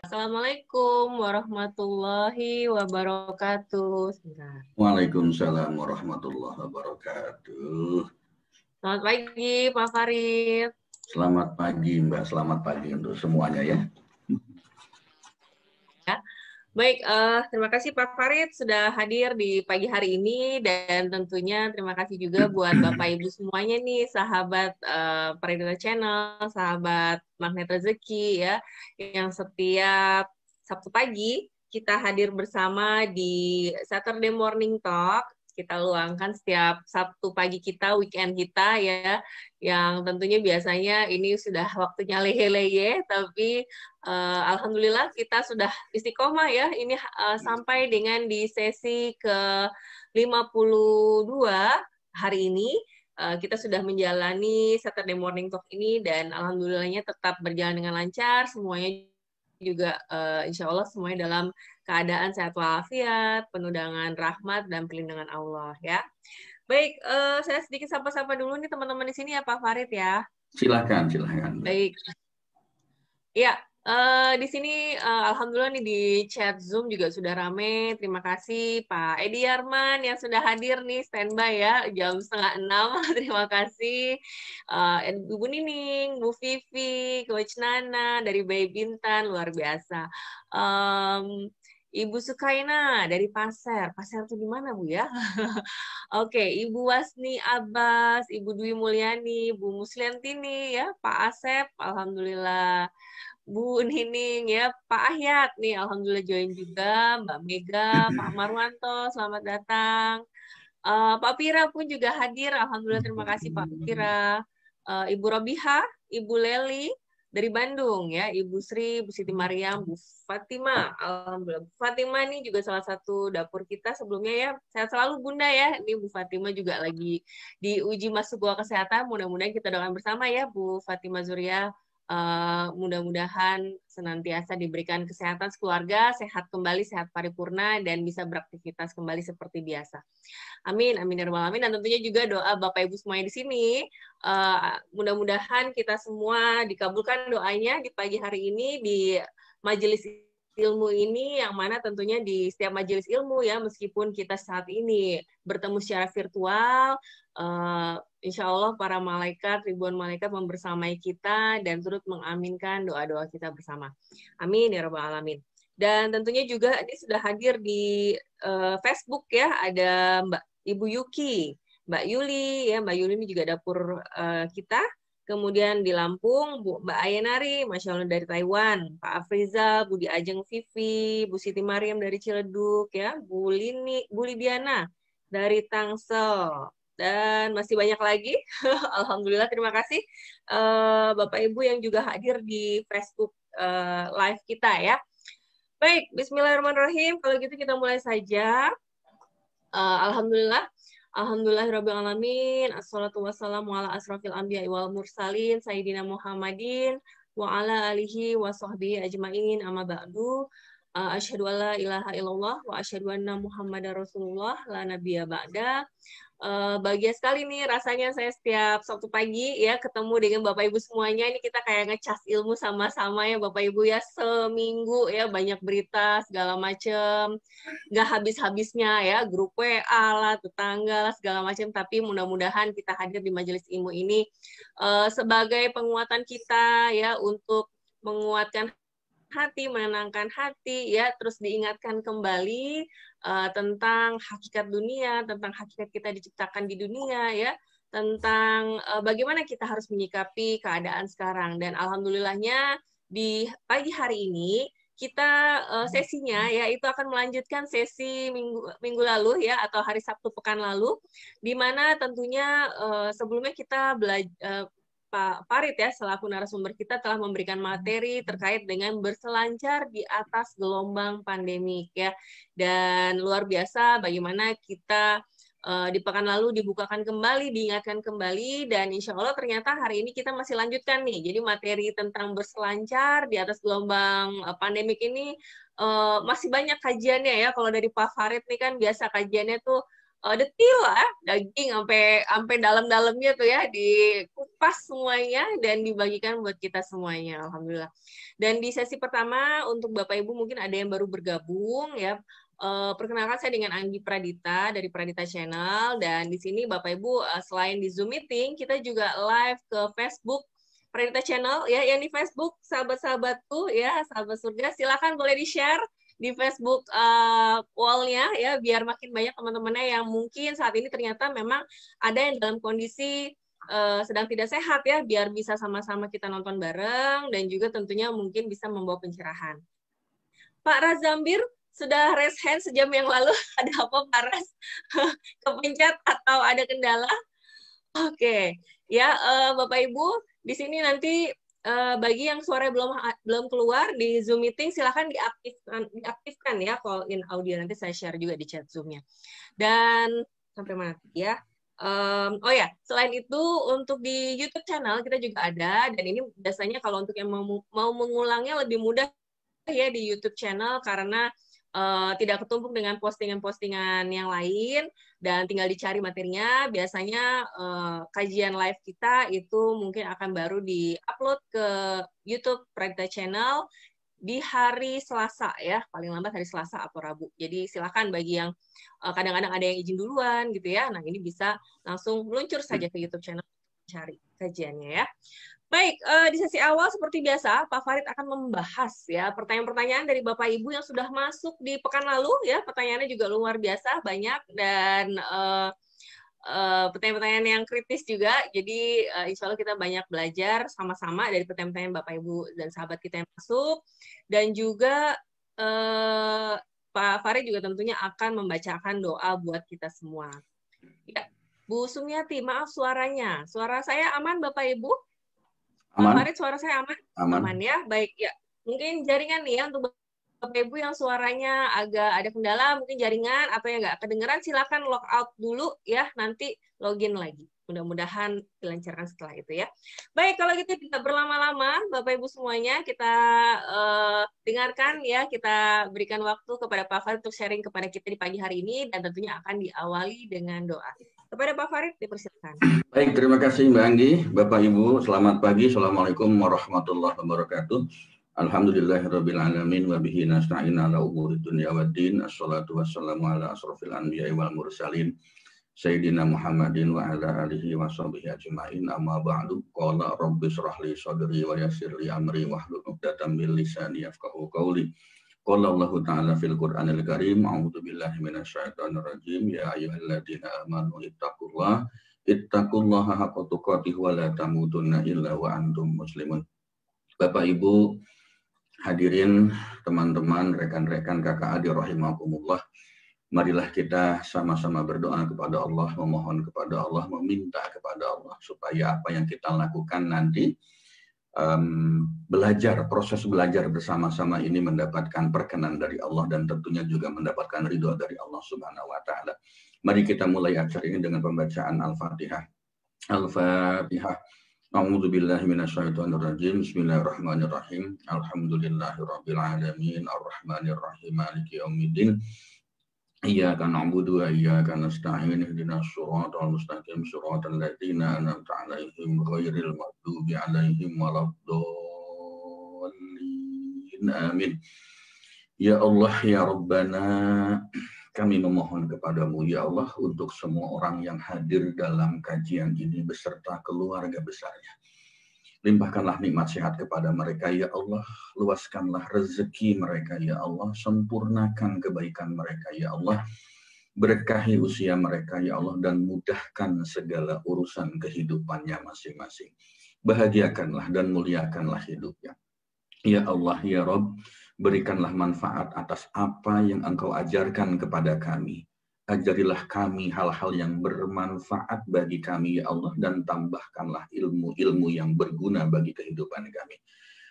Assalamualaikum warahmatullahi wabarakatuh. Sebentar. Waalaikumsalam warahmatullahi wabarakatuh. Selamat pagi, Pak Farid. Selamat pagi, Mbak. Selamat pagi untuk semuanya ya. Baik, terima kasih Pak Farid sudah hadir di pagi hari ini dan tentunya terima kasih juga buat Bapak Ibu semuanya nih, sahabat Paridota Channel, sahabat Magnet Rezeki ya, yang setiap Sabtu pagi kita hadir bersama di Saturday Morning Talk. Kita luangkan setiap Sabtu pagi kita, weekend kita ya, yang tentunya biasanya ini sudah waktunya lehe-lehe, tapi Alhamdulillah kita sudah istiqomah ya, ini sampai dengan di sesi ke-52 hari ini. Kita sudah menjalani Saturday Morning Talk ini dan alhamdulillahnya tetap berjalan dengan lancar, semuanya juga insya Allah semuanya dalam keadaan sehat walafiat, penuh dengan rahmat dan perlindungan Allah ya. Baik, saya sedikit sapa-sapa dulu nih teman-teman di sini ya Pak Farid ya. Silahkan. Baik. Ya, di sini alhamdulillah nih di chat Zoom juga sudah rame. Terima kasih Pak Edi Arman yang sudah hadir nih standby ya jam 5:30. Terima kasih Bu Nining, Bu Vivi, Coach Nana dari Bayi Bintan luar biasa. Ibu Sukaina dari Pasir. Pasir itu di mana Bu ya? Oke, Ibu Wasni Abbas, Ibu Dwi Mulyani, Bu Musliantini ya, Pak Asep, alhamdulillah. Bu Nining ya, Pak Ahyat nih, alhamdulillah join juga, Mbak Mega, Pak Marwanto, selamat datang. Pak Pira pun juga hadir, alhamdulillah terima kasih Pak Pira. Ibu Robiha, Ibu Leli dari Bandung ya, Ibu Sri, Bu Siti Mariam, Bu Fatima, alhamdulillah. Bu Fatima ini juga salah satu dapur kita sebelumnya ya, sehat selalu Bunda ya. Ini Bu Fatima juga lagi diuji masuk gua kesehatan, mudah-mudahan kita doakan bersama ya Bu Fatima Zuria. Mudah-mudahan senantiasa diberikan kesehatan sekeluarga, sehat kembali, sehat paripurna, dan bisa beraktivitas kembali seperti biasa. Amin, amin ya rabbal alamin. Dan tentunya juga doa Bapak Ibu semuanya di sini. Mudah-mudahan kita semua dikabulkan doanya di pagi hari ini di majelis ilmu ini, yang mana tentunya di setiap majelis ilmu ya, meskipun kita saat ini bertemu secara virtual, insya Allah para malaikat, ribuan malaikat membersamai kita dan turut mengaminkan doa-doa kita bersama. Amin ya rabbal alamin. Dan tentunya juga ini sudah hadir di Facebook ya, ada Mbak Ibu Yuki, Mbak Yuli ya, Mbak Yuli ini juga dapur kita. Kemudian di Lampung, Mbak Ayenari, Masya Allah dari Taiwan, Pak Afriza, Budi Ajeng Vivi, Bu Siti Mariam dari Ciledug, ya, Bu Lidiana dari Tangsel, dan masih banyak lagi. Alhamdulillah, terima kasih Bapak Ibu yang juga hadir di Facebook live kita ya. Baik, Bismillahirrahmanirrahim. Kalau gitu kita mulai saja. Alhamdulillah. Alhamdulillahirrabbilalamin. Assalatu wassalamu ala asrafil anbiya wal mursalin. Sayyidina Muhammadin. Wa ala alihi wa sahbihi ajma'in. Amma ba'du. Asyhadu an la ilaha illallah. Wa asyhadu anna Muhammadar Rasulullah. La nabiyya ba'da. Bahagia sekali nih rasanya saya setiap Sabtu pagi ya ketemu dengan Bapak Ibu semuanya. Ini kita kayak ngecas ilmu sama-sama ya Bapak Ibu ya, seminggu ya banyak berita segala macam, nggak habis-habisnya ya, grup WA lah, tetangga lah segala macam. Tapi mudah-mudahan kita hadir di majelis ilmu ini sebagai penguatan kita ya, untuk menguatkan hati, menenangkan hati ya, terus diingatkan kembali tentang hakikat dunia, tentang hakikat kita diciptakan di dunia ya, tentang bagaimana kita harus menyikapi keadaan sekarang. Dan alhamdulillahnya di pagi hari ini kita sesinya ya itu akan melanjutkan sesi minggu lalu ya, atau hari Sabtu pekan lalu, di mana tentunya sebelumnya kita belajar, Pak Farid ya selaku narasumber kita telah memberikan materi terkait dengan berselancar di atas gelombang pandemik ya, dan luar biasa bagaimana kita di pekan lalu dibukakan kembali, diingatkan kembali, dan insya Allah ternyata hari ini kita masih lanjutkan nih. Jadi materi tentang berselancar di atas gelombang pandemik ini masih banyak kajiannya ya. Kalau dari Pak Farid nih kan biasa kajiannya tuh detil lah, daging sampai dalam-dalamnya tuh ya, dikupas semuanya dan dibagikan buat kita semuanya, alhamdulillah. Dan di sesi pertama untuk Bapak Ibu mungkin ada yang baru bergabung ya. Perkenalkan saya dengan Anggi Pradita dari Pradita Channel, dan di sini Bapak Ibu selain di Zoom meeting kita juga live ke Facebook Pradita Channel ya, yang di Facebook sahabat-sahabatku ya, sahabat surga, silakan boleh di-share di Facebook wall-nya ya, biar makin banyak teman-temannya yang mungkin saat ini ternyata memang ada yang dalam kondisi sedang tidak sehat ya, biar bisa sama-sama kita nonton bareng dan juga tentunya mungkin bisa membawa pencerahan. Pak Razambir sudah raise hand sejam yang lalu. Ada apa Pak Raz? Kepencet atau ada kendala? Oke, ya Bapak Ibu, di sini nanti bagi yang suara belum keluar di Zoom meeting, silahkan diaktifkan ya call in audio, nanti saya share juga di chat Zoom-nya. Dan sampai mana ya? Oh ya, selain itu untuk di YouTube channel kita juga ada, dan ini biasanya kalau untuk yang mau mengulangnya lebih mudah ya di YouTube channel karena tidak ketumpuk dengan postingan-postingan yang lain dan tinggal dicari materinya. Biasanya kajian live kita itu mungkin akan baru di-upload ke YouTube Pradita Channel di hari Selasa ya, paling lambat hari Selasa atau Rabu. Jadi silakan bagi yang kadang-kadang ada yang izin duluan gitu ya. Nah, ini bisa langsung meluncur saja ke YouTube channel cari kajiannya ya. Baik, di sesi awal seperti biasa, Pak Farid akan membahas ya pertanyaan-pertanyaan dari Bapak Ibu yang sudah masuk di pekan lalu ya. Pertanyaannya juga luar biasa banyak dan pertanyaan-pertanyaan yang kritis juga. Jadi insya Allah kita banyak belajar sama-sama dari pertanyaan-pertanyaan Bapak Ibu dan sahabat kita yang masuk. Dan juga Pak Farid juga tentunya akan membacakan doa buat kita semua. Ya, Bu Sumiati, maaf suaranya. Suara saya aman Bapak Ibu? Pak Farid, suara saya aman? Aman ya, baik ya. Mungkin jaringan nih ya untuk Bapak Ibu yang suaranya agak ada kendala, mungkin jaringan atau yang nggak kedengeran, silakan log out dulu ya, nanti login lagi. Mudah-mudahan dilancarkan setelah itu ya. Baik, kalau gitu tidak berlama-lama, Bapak Ibu semuanya, kita dengarkan ya, kita berikan waktu kepada Pak Farid untuk sharing kepada kita di pagi hari ini, dan tentunya akan diawali dengan doa. Kepada Pak Farid, dipersilakan. Baik, terima kasih Mbak Anggi. Bapak Ibu, selamat pagi. Assalamualaikum warahmatullahi wabarakatuh. Alhamdulillahirabbil alamin wa bihi nasta'in ala umuri dunya waddin. Assalatu wassalamu ala asrofil anbiya'i wal mursalin Sayyidina Muhammadin wa ala alihi wa sahbihi ajma'in. Amma ba'du. Qala rabbi shrah li sadri wa yassir li amri wahlul 'uqdatam min lisani yafqahu qawli. Qala Allah Ta'ala fil Qur'anil Karim, a'udzu billahi minasyaitonir rajim, ya ayyuhalladzina amanu ittaqullaha haqqa tuqatih wa la tamutunna illa wa antum muslimun. Bapak Ibu hadirin, teman-teman, rekan-rekan kakak adik rahimakumullah, marilah kita sama-sama berdoa kepada Allah, memohon kepada Allah, meminta kepada Allah supaya apa yang kita lakukan nanti proses belajar bersama-sama ini mendapatkan perkenan dari Allah dan tentunya juga mendapatkan ridho dari Allah Subhanahu wa Ta'ala. Mari kita mulai acara ini dengan pembacaan Al-Fatihah. Al-Fatihah. A'udzu billahi minasyaitonir rajim. Bismillahirrahmanirrahim. Alhamdulillahirabbil alamin, arrahmanir rahim, maliki yaumiddin. Iyyaka na'budu wa iyyaka nasta'in, ihdinas siratal mustaqim, siratal ladzina an'amta 'alaihim ghairil maghdubi 'alaihim waladdallin. Amin. Ya Allah, ya Rabbana, kami memohon kepadamu ya Allah untuk semua orang yang hadir dalam kajian ini beserta keluarga besarnya. Limpahkanlah nikmat sehat kepada mereka ya Allah, luaskanlah rezeki mereka ya Allah, sempurnakan kebaikan mereka ya Allah, berkahi usia mereka ya Allah, dan mudahkan segala urusan kehidupannya masing-masing. Bahagiakanlah dan muliakanlah hidupnya. Ya Allah ya Rabb, berikanlah manfaat atas apa yang Engkau ajarkan kepada kami. Ajarilah kami hal-hal yang bermanfaat bagi kami ya Allah, dan tambahkanlah ilmu-ilmu yang berguna bagi kehidupan kami.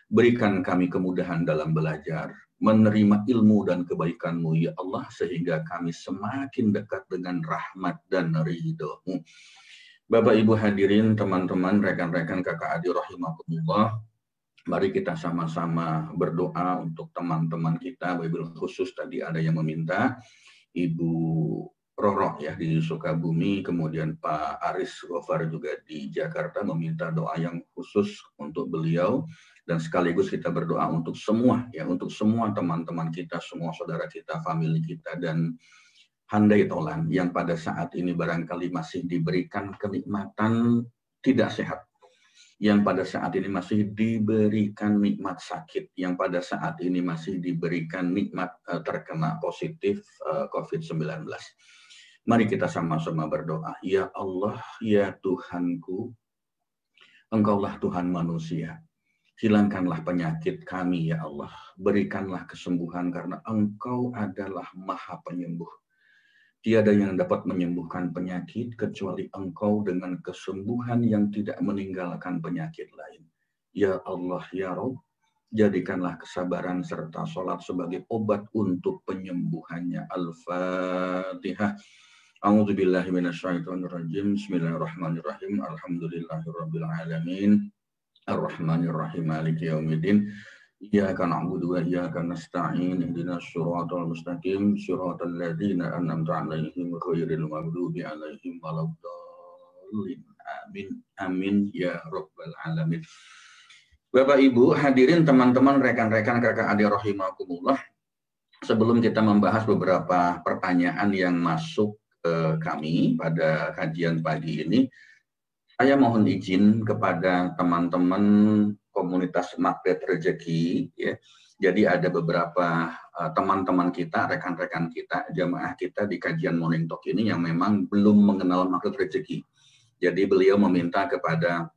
Berikan kami kemudahan dalam belajar, menerima ilmu dan kebaikan-Mu ya Allah, sehingga kami semakin dekat dengan rahmat dan ridho-Mu. Bapak Ibu hadirin, teman-teman, rekan-rekan kakak adik rahimakumullah, mari kita sama-sama berdoa untuk teman-teman kita. Wabil khusus tadi ada yang meminta Ibu Roro ya di Sukabumi, kemudian Pak Aris Gofar juga di Jakarta meminta doa yang khusus untuk beliau, dan sekaligus kita berdoa untuk semua ya, untuk semua teman-teman kita, semua saudara kita, famili kita, dan handai tolan yang pada saat ini barangkali masih diberikan kenikmatan tidak sehat, yang pada saat ini masih diberikan nikmat sakit, yang pada saat ini masih diberikan nikmat terkena positif COVID-19. Mari kita sama-sama berdoa. Ya Allah, ya Tuhanku, Engkaulah Tuhan manusia. Hilangkanlah penyakit kami, ya Allah. Berikanlah kesembuhan karena Engkau adalah Maha Penyembuh. Tiada yang dapat menyembuhkan penyakit kecuali Engkau dengan kesembuhan yang tidak meninggalkan penyakit lain. Ya Allah, ya Rabb, jadikanlah kesabaran serta sholat sebagai obat untuk penyembuhannya. Al-Fatihah. A'udzubillahi minasyaitonirrajim. Bismillahirrahmanirrahim. Alhamdulillahirabbil alamin. Arrahmanirrahim. Maliki yaumiddin. Iyyaka na'budu wa iyyaka nasta'in. Ihdinas shiratal mustaqim. Shiratal ladzina an'amta 'alaihim ghairil maghdubi 'alaihim waladdallin. Amin. Amin ya rabbal alamin. Bapak Ibu, hadirin teman-teman, rekan-rekan, kakak adik rahimakumullah. Sebelum kita membahas beberapa pertanyaan yang masuk kami pada kajian pagi ini, saya mohon izin kepada teman-teman komunitas Magnet Rezeki ya. Jadi ada beberapa teman-teman kita, rekan-rekan kita, jamaah kita di kajian Morning Talk ini yang memang belum mengenal Magnet Rezeki. Jadi beliau meminta kepada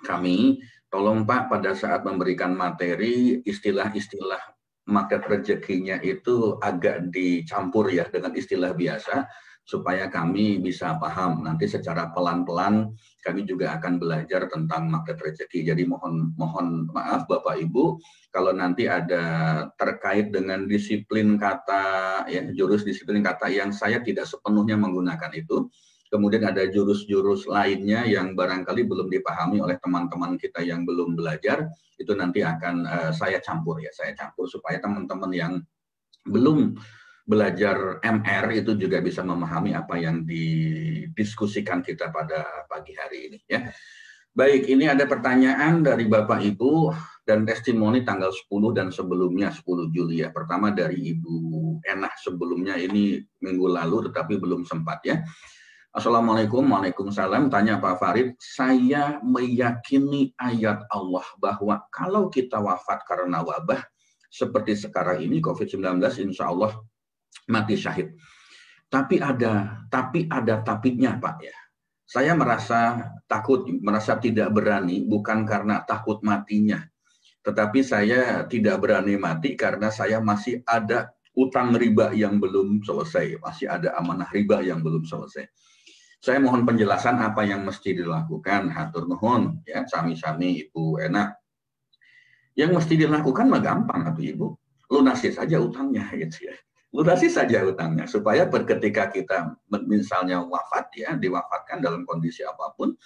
kami, tolong Pak pada saat memberikan materi istilah-istilah Magnet Rezekinya itu agak dicampur ya dengan istilah biasa, supaya kami bisa paham. Nanti secara pelan-pelan kami juga akan belajar tentang Magnet Rezeki. Jadi mohon maaf Bapak Ibu kalau nanti ada terkait dengan disiplin kata ya, jurus disiplin kata yang saya tidak sepenuhnya menggunakan itu. Kemudian ada jurus-jurus lainnya yang barangkali belum dipahami oleh teman-teman kita yang belum belajar, itu nanti akan saya campur ya, saya campur supaya teman-teman yang belum belajar MR itu juga bisa memahami apa yang didiskusikan kita pada pagi hari ini ya. Baik, ini ada pertanyaan dari Bapak Ibu dan testimoni tanggal 10 dan sebelumnya 10 Juli ya. Pertama dari Ibu Enah, sebelumnya ini minggu lalu tetapi belum sempat ya. Assalamualaikum, waalaikumsalam. Tanya Pak Farid, saya meyakini ayat Allah bahwa kalau kita wafat karena wabah seperti sekarang ini COVID-19, insya Allah mati syahid. Tapi ada tapinya Pak ya. Saya merasa takut, merasa tidak berani bukan karena takut matinya. Tetapi saya tidak berani mati karena saya masih ada utang riba yang belum selesai. Masih ada amanah riba yang belum selesai. Saya mohon penjelasan apa yang mesti dilakukan. Hatur nuhun ya, sami-sami Ibu Enak. Yang mesti dilakukan mah gampang atuh Ibu. Lunasi saja utangnya gitu ya. Lunasi saja utangnya supaya ketika kita misalnya wafat ya, diwafatkan dalam kondisi apapun,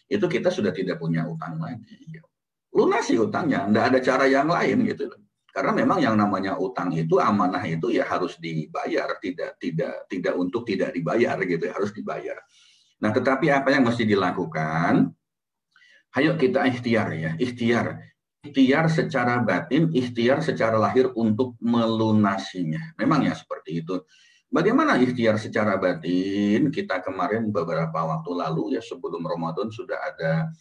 itu kita sudah tidak punya utang lagi. Lunasi utangnya, enggak ada cara yang lain gitu. Karena memang yang namanya utang itu, amanah itu ya harus dibayar, tidak untuk tidak dibayar gitu, harus dibayar. Nah, tetapi apa yang mesti dilakukan? Ayo kita ikhtiar ya, ikhtiar secara batin, ikhtiar secara lahir untuk melunasinya. Memang ya seperti itu. Bagaimana ikhtiar secara batin? Kita kemarin beberapa waktu lalu ya sebelum Ramadan sudah ada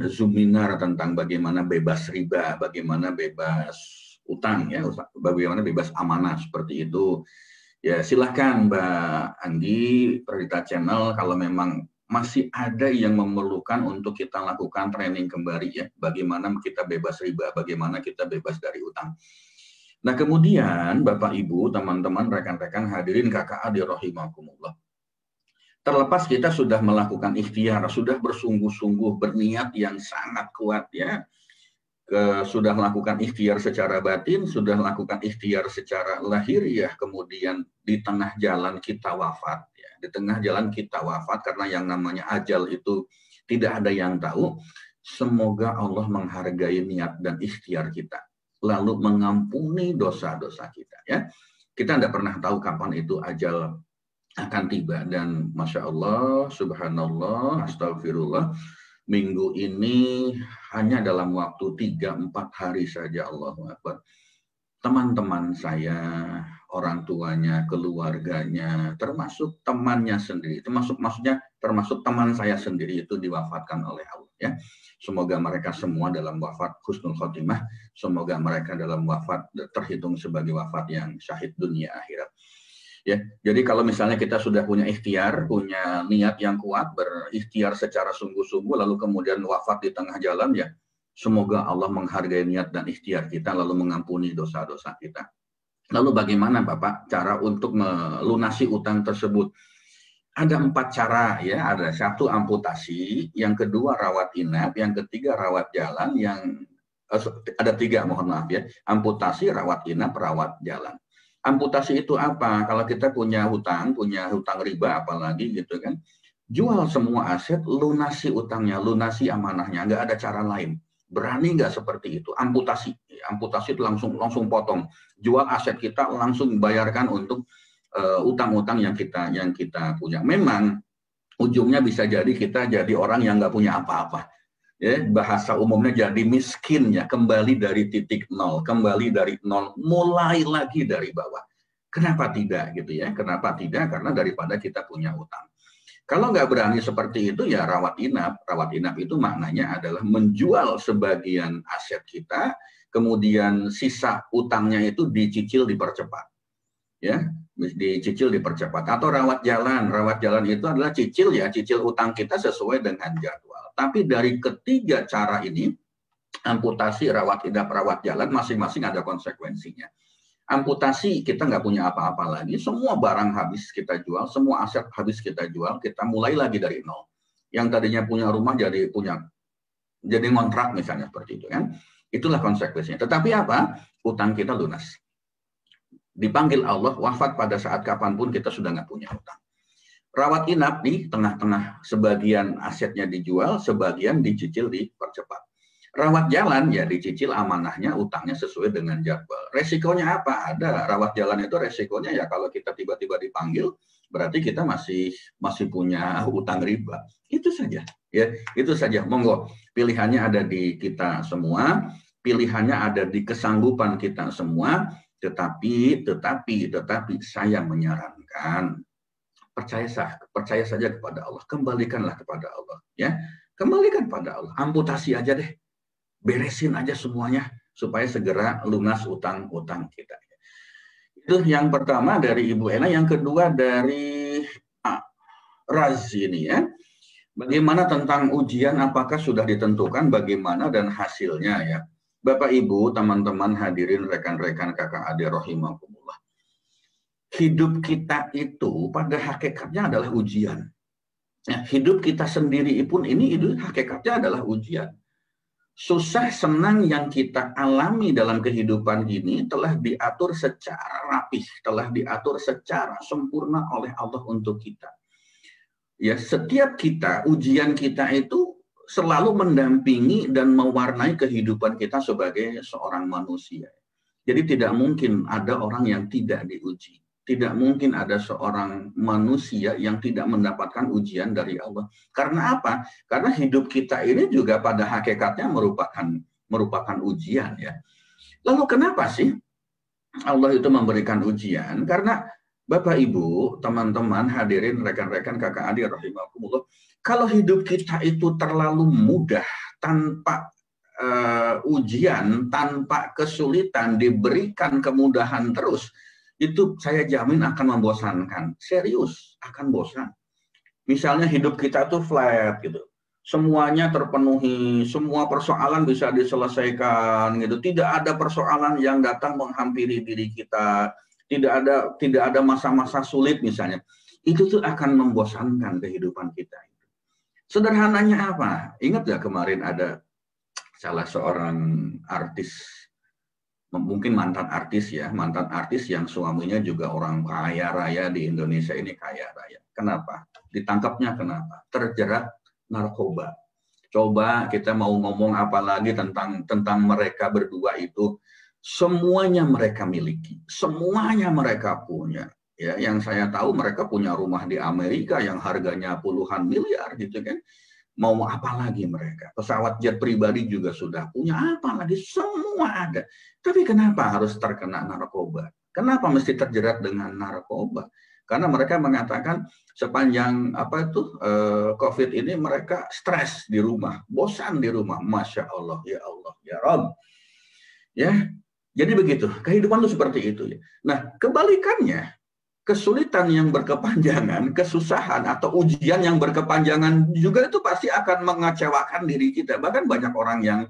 Zoominar tentang bagaimana bebas riba, bagaimana bebas utang ya, bagaimana bebas amanah seperti itu. Ya silahkan Mbak Anggi, Perdita Channel kalau memang masih ada yang memerlukan untuk kita lakukan training kembali ya, bagaimana kita bebas riba, bagaimana kita bebas dari utang. Nah kemudian Bapak Ibu, teman-teman, rekan-rekan hadirin kakak adik rahimakumullah. Terlepas kita sudah melakukan ikhtiar, sudah bersungguh-sungguh berniat yang sangat kuat ya, sudah melakukan ikhtiar secara batin, sudah melakukan ikhtiar secara lahiriah, kemudian di tengah jalan kita wafat ya, di tengah jalan kita wafat karena yang namanya ajal itu tidak ada yang tahu. Semoga Allah menghargai niat dan ikhtiar kita, lalu mengampuni dosa-dosa kita ya. Kita tidak pernah tahu kapan itu ajal akan tiba. Dan Masya Allah, Subhanallah, Astagfirullah, minggu ini hanya dalam waktu 3-4 hari saja, Allahu Akbar, teman-teman saya, orang tuanya, keluarganya, termasuk temannya sendiri, termasuk teman saya sendiri itu diwafatkan oleh Allah, ya. Semoga mereka semua dalam wafat husnul khotimah, semoga mereka dalam wafat terhitung sebagai wafat yang syahid dunia akhirat. Ya, jadi kalau misalnya kita sudah punya ikhtiar, punya niat yang kuat, berikhtiar secara sungguh-sungguh, lalu kemudian wafat di tengah jalan, ya, semoga Allah menghargai niat dan ikhtiar kita, lalu mengampuni dosa-dosa kita. Lalu bagaimana Bapak cara untuk melunasi utang tersebut? Ada 4 cara, ya. Ada 1 amputasi, yang kedua rawat inap, yang ketiga rawat jalan, ada 3, mohon maaf ya. Amputasi, rawat inap, rawat jalan. Amputasi itu apa? Kalau kita punya hutang riba apalagi gitu kan, jual semua aset, lunasi utangnya, lunasi amanahnya, nggak ada cara lain. Berani nggak seperti itu? Amputasi itu langsung potong, jual aset kita, langsung bayarkan untuk utang-utang yang kita punya. Memang ujungnya bisa jadi kita jadi orang yang nggak punya apa-apa. Ya, bahasa umumnya jadi miskin, ya, kembali dari titik nol, kembali dari nol, mulai lagi dari bawah. Kenapa tidak gitu ya? Kenapa tidak? Karena daripada kita punya utang. Kalau nggak berani seperti itu, ya rawat inap. Rawat inap itu maknanya adalah menjual sebagian aset kita, kemudian sisa utangnya itu dicicil dipercepat. Ya, dicicil dipercepat. Atau rawat jalan. Rawat jalan itu adalah cicil utang kita sesuai dengan jadwal. Tapi dari ketiga cara ini, amputasi, rawat inap, rawat jalan, masing-masing ada konsekuensinya. Amputasi, kita nggak punya apa-apa lagi, semua barang habis kita jual, semua aset habis kita jual, kita mulai lagi dari nol. Yang tadinya punya rumah jadi ngontrak misalnya, seperti itu kan. Itulah konsekuensinya. Tetapi apa? Utang kita lunas. Dipanggil Allah, wafat pada saat kapanpun kita sudah nggak punya utang. Rawat inap di tengah-tengah, sebagian asetnya dijual, sebagian dicicil dipercepat. Rawat jalan, ya dicicil amanahnya, utangnya sesuai dengan jadwal. Resikonya apa? Ada. Rawat jalan itu resikonya ya kalau kita tiba-tiba dipanggil, berarti kita masih punya utang riba. Itu saja, ya. Itu saja. Monggo, pilihannya ada di kita semua, pilihannya ada di kesanggupan kita semua. Tetapi saya menyarankan, percaya saja kepada Allah, kembalikanlah kepada Allah, ya, kembalikan pada Allah, amputasi aja deh, beresin aja semuanya supaya segera lunas utang-utang kita. Itu yang pertama dari Ibu Ena. Yang kedua dari Raz ini, ya, bagaimana tentang ujian, apakah sudah ditentukan bagaimana dan hasilnya, ya. Bapak Ibu, teman-teman hadirin, rekan-rekan kakak adik rahimakumullah. Hidup kita itu pada hakikatnya adalah ujian. Ya, hidup kita sendiri pun ini hakikatnya adalah ujian. Susah senang yang kita alami dalam kehidupan ini telah diatur secara rapih, telah diatur secara sempurna oleh Allah untuk kita. Ya, setiap kita, ujian kita itu selalu mendampingi dan mewarnai kehidupan kita sebagai seorang manusia. Jadi tidak mungkin ada orang yang tidak diuji. Tidak mungkin ada seorang manusia yang tidak mendapatkan ujian dari Allah. Karena apa? Karena hidup kita ini juga pada hakikatnya merupakan ujian, ya. Lalu kenapa sih Allah itu memberikan ujian? Karena Bapak Ibu, teman-teman hadirin, rekan-rekan kakak adik rahimakumullah, kalau hidup kita itu terlalu mudah, tanpa ujian, tanpa kesulitan, diberikan kemudahan terus, itu saya jamin akan membosankan. Serius, akan bosan. Misalnya hidup kita tuh flat gitu, semuanya terpenuhi, semua persoalan bisa diselesaikan gitu. Tidak ada persoalan yang datang menghampiri diri kita, tidak ada masa-masa sulit misalnya. Itu tuh akan membosankan kehidupan kita. Sederhananya apa? Ingat ya kemarin ada salah seorang artis, mungkin mantan artis yang suaminya juga orang kaya raya di Indonesia ini, kaya raya. Kenapa? Ditangkapnya kenapa? Terjerat narkoba. Coba kita mau ngomong apa lagi tentang mereka berdua itu, semuanya mereka miliki, semuanya mereka punya. Ya, yang saya tahu mereka punya rumah di Amerika yang harganya puluhan miliar gitu kan. Mau apa lagi mereka? Pesawat jet pribadi juga sudah punya, apa lagi? Semua ada. Tapi kenapa harus terkena narkoba? Kenapa mesti terjerat dengan narkoba? Karena mereka mengatakan sepanjang COVID ini mereka stres di rumah, bosan di rumah. Masya Allah, ya Allah, ya Rabb. Ya, jadi begitu. Kehidupan itu seperti itu. Ya. Nah, kebalikannya, kesulitan yang berkepanjangan, kesusahan atau ujian yang berkepanjangan juga itu pasti akan mengecewakan diri kita. Bahkan banyak orang yang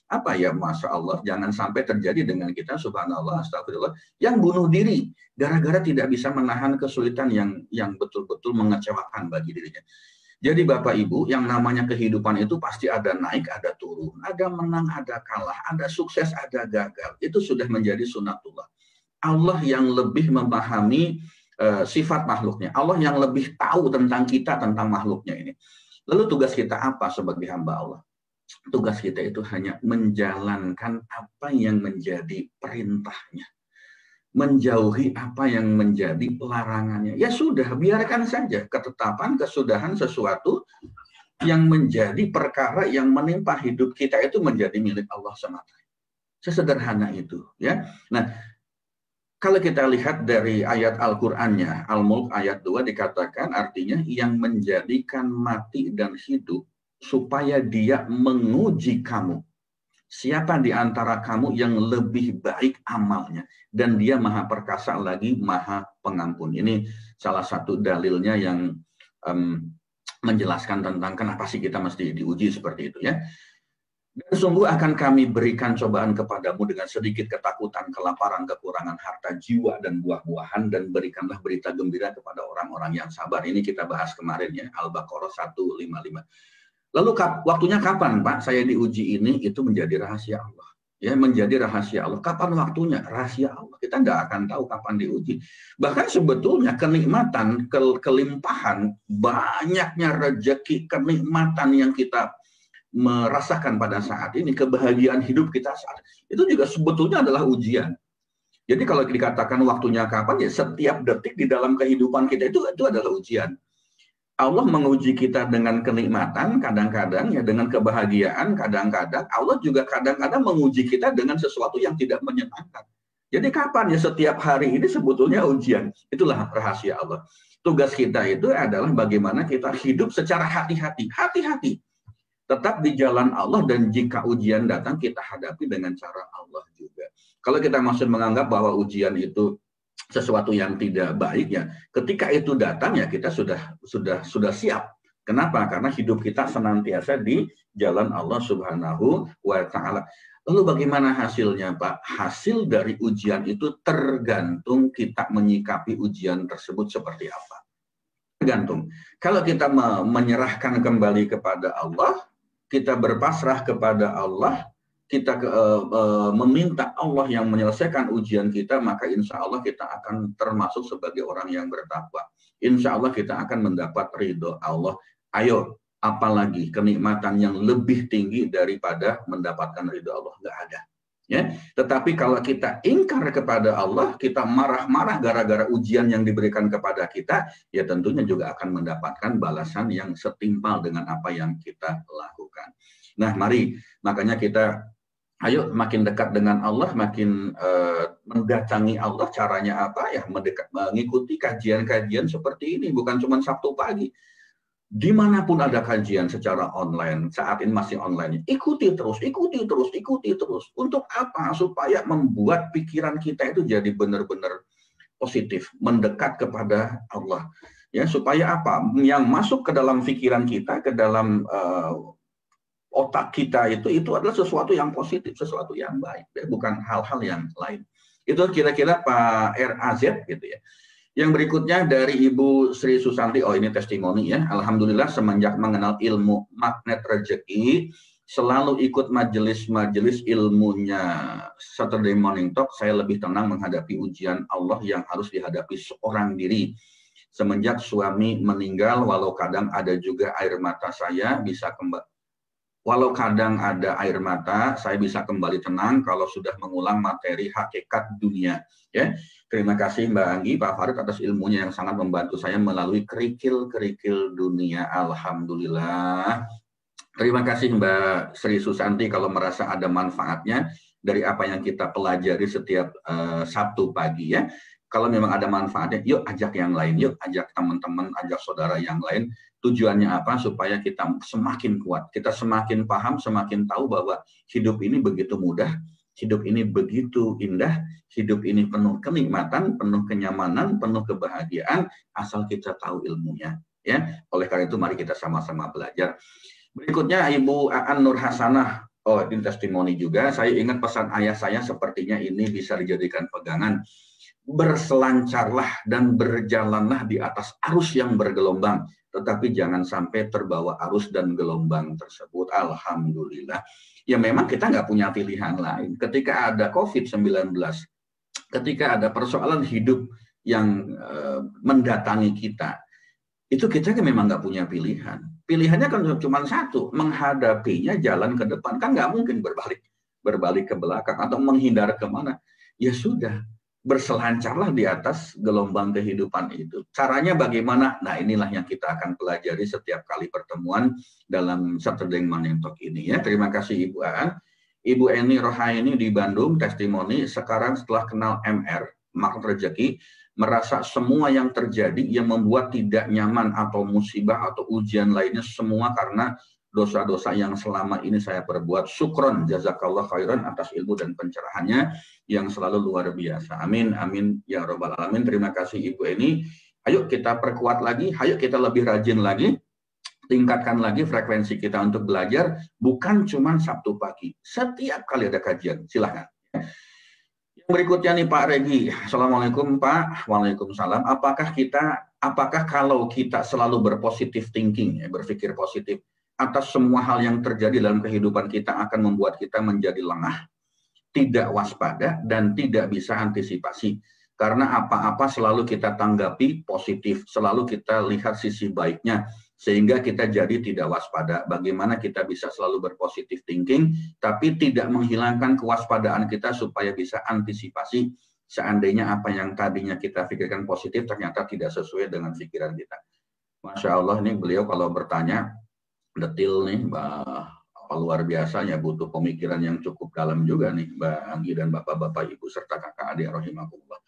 Masya Allah, jangan sampai terjadi dengan kita, subhanallah, astagfirullah, yang bunuh diri gara-gara tidak bisa menahan kesulitan yang betul-betul mengecewakan bagi dirinya. Jadi Bapak Ibu, yang namanya kehidupan itu pasti ada naik, ada turun, ada menang, ada kalah, ada sukses, ada gagal. Itu sudah menjadi sunatullah. Allah yang lebih memahami sifat makhluknya. Allah yang lebih tahu tentang kita, tentang makhluknya ini. Lalu tugas kita apa sebagai hamba Allah? Tugas kita itu hanya menjalankan apa yang menjadi perintahnya. Menjauhi apa yang menjadi larangannya. Ya sudah, biarkan saja ketetapan, kesudahan sesuatu yang menjadi perkara yang menimpa hidup kita itu menjadi milik Allah semata. Sesederhana itu. Ya. Nah, kalau kita lihat dari ayat Al-Qur'annya, Al-Mulk ayat 2 dikatakan artinya yang menjadikan mati dan hidup supaya dia menguji kamu. Siapa di antara kamu yang lebih baik amalnya? Dan dia maha perkasa lagi, maha pengampun. Ini salah satu dalilnya yang menjelaskan tentang kenapa sih kita mesti diuji seperti itu ya. Dan sungguh akan kami berikan cobaan kepadamu dengan sedikit ketakutan, kelaparan, kekurangan harta, jiwa, dan buah-buahan, dan berikanlah berita gembira kepada orang-orang yang sabar. Ini kita bahas kemarin ya, Al-Baqarah 155. Lalu waktunya kapan Pak saya diuji ini? Itu menjadi rahasia Allah. Ya, menjadi rahasia Allah. Kapan waktunya? Rahasia Allah. Kita nggak akan tahu kapan diuji. Bahkan sebetulnya kenikmatan, kelimpahan, banyaknya rezeki, kenikmatan yang kita merasakan pada saat ini, kebahagiaan hidup kita saat itu juga sebetulnya adalah ujian. Jadi kalau dikatakan waktunya kapan, ya setiap detik di dalam kehidupan kita itu adalah ujian. Allah menguji kita dengan kenikmatan, kadang-kadang ya dengan kebahagiaan, kadang-kadang Allah juga kadang-kadang menguji kita dengan sesuatu yang tidak menyenangkan. Jadi kapan ya setiap hari ini sebetulnya ujian. Itulah rahasia Allah. Tugas kita itu adalah bagaimana kita hidup secara hati-hati. Hati-hati. Tetap di jalan Allah, dan jika ujian datang kita hadapi dengan cara Allah juga. Kalau kita masih menganggap bahwa ujian itu sesuatu yang tidak baik ya, ketika itu datang ya kita sudah siap. Kenapa? Karena hidup kita senantiasa di jalan Allah Subhanahu wa taala. Lalu bagaimana hasilnya, Pak? Hasil dari ujian itu tergantung kita menyikapi ujian tersebut seperti apa. Tergantung. Kalau kita menyerahkan kembali kepada Allah, kita berpasrah kepada Allah, kita meminta Allah yang menyelesaikan ujian kita, maka insya Allah kita akan termasuk sebagai orang yang bertakwa. Insya Allah kita akan mendapat ridho Allah. Ayo, apalagi kenikmatan yang lebih tinggi daripada mendapatkan ridho Allah? Nggak ada. Ya, tetapi kalau kita ingkar kepada Allah, kita marah-marah gara-gara ujian yang diberikan kepada kita, ya tentunya juga akan mendapatkan balasan yang setimpal dengan apa yang kita lakukan. Nah, mari makanya kita ayo makin dekat dengan Allah, makin mendatangi Allah. Caranya apa? Ya mengikuti kajian-kajian seperti ini, bukan cuma Sabtu pagi. Dimanapun ada kajian secara online, saat ini masih online, ikuti terus. Untuk apa? Supaya membuat pikiran kita itu jadi benar-benar positif, mendekat kepada Allah. Ya, supaya apa? Yang masuk ke dalam pikiran kita, ke dalam otak kita itu adalah sesuatu yang positif, sesuatu yang baik, ya, bukan hal-hal yang lain. Itu kira-kira Pak RAZ gitu ya. Yang berikutnya dari Ibu Sri Susanti, oh ini testimoni ya. Alhamdulillah semenjak mengenal ilmu magnet rezeki, selalu ikut majelis-majelis ilmunya Saturday Morning Talk, saya lebih tenang menghadapi ujian Allah yang harus dihadapi seorang diri. Semenjak suami meninggal, walau kadang ada juga air mata saya bisa kembali. Walau kadang ada air mata, saya bisa kembali tenang kalau sudah mengulang materi hakikat dunia. Ya, terima kasih Mbak Anggi, Pak Farid atas ilmunya yang sangat membantu saya melalui kerikil-kerikil dunia. Alhamdulillah. Terima kasih Mbak Sri Susanti kalau merasa ada manfaatnya dari apa yang kita pelajari setiap Sabtu pagi ya. Kalau memang ada manfaatnya, yuk ajak yang lain, yuk ajak teman-teman, ajak saudara yang lain. Tujuannya apa? Supaya kita semakin kuat, kita semakin paham, semakin tahu bahwa hidup ini begitu mudah, hidup ini begitu indah, hidup ini penuh kenikmatan, penuh kenyamanan, penuh kebahagiaan, asal kita tahu ilmunya. Ya, oleh karena itu mari kita sama-sama belajar. Berikutnya Ibu Aan Nur Hasanah, oh ini testimoni juga. Saya ingat pesan ayah saya sepertinya ini bisa dijadikan pegangan. Berselancarlah dan berjalanlah di atas arus yang bergelombang, tetapi jangan sampai terbawa arus dan gelombang tersebut. Alhamdulillah. Ya memang kita nggak punya pilihan lain. Ketika ada COVID-19, ketika ada persoalan hidup yang mendatangi kita, itu kita kan memang nggak punya pilihan. Pilihannya kan cuma satu, menghadapinya jalan ke depan. Kan nggak mungkin berbalik ke belakang atau menghindar kemana. Ya sudah, berselancarlah di atas gelombang kehidupan itu. Caranya bagaimana? Nah inilah yang kita akan pelajari setiap kali pertemuan dalam Saturday Morning Talk ini. Ya, terima kasih Ibu Aan. Ibu Eni Rohaini di Bandung, testimoni, sekarang setelah kenal MR, makhluk rezeki, merasa semua yang terjadi yang membuat tidak nyaman atau musibah atau ujian lainnya semua karena dosa-dosa yang selama ini saya perbuat. Syukron, jazakallah khairan atas ilmu dan pencerahannya yang selalu luar biasa. Amin, amin, ya robbal alamin. Terima kasih Ibu Eni. Ayo kita perkuat lagi, ayo kita lebih rajin lagi, tingkatkan lagi frekuensi kita untuk belajar, bukan cuma Sabtu pagi. Setiap kali ada kajian, silahkan. Berikutnya nih Pak Regi, Assalamualaikum Pak, Waalaikumsalam. Apakah kalau kita selalu berpositif thinking, ya, berpikir positif, atas semua hal yang terjadi dalam kehidupan kita akan membuat kita menjadi lengah, tidak waspada, dan tidak bisa antisipasi. Karena apa-apa selalu kita tanggapi positif, selalu kita lihat sisi baiknya, sehingga kita jadi tidak waspada. Bagaimana kita bisa selalu berpositif thinking, tapi tidak menghilangkan kewaspadaan kita supaya bisa antisipasi seandainya apa yang tadinya kita pikirkan positif ternyata tidak sesuai dengan pikiran kita. Masya Allah, ini beliau kalau bertanya detil nih, Mbak, luar biasa ya, butuh pemikiran yang cukup dalam juga nih, Mbak Anggi dan Bapak-Bapak, Ibu, serta kakak adik rahimahullah.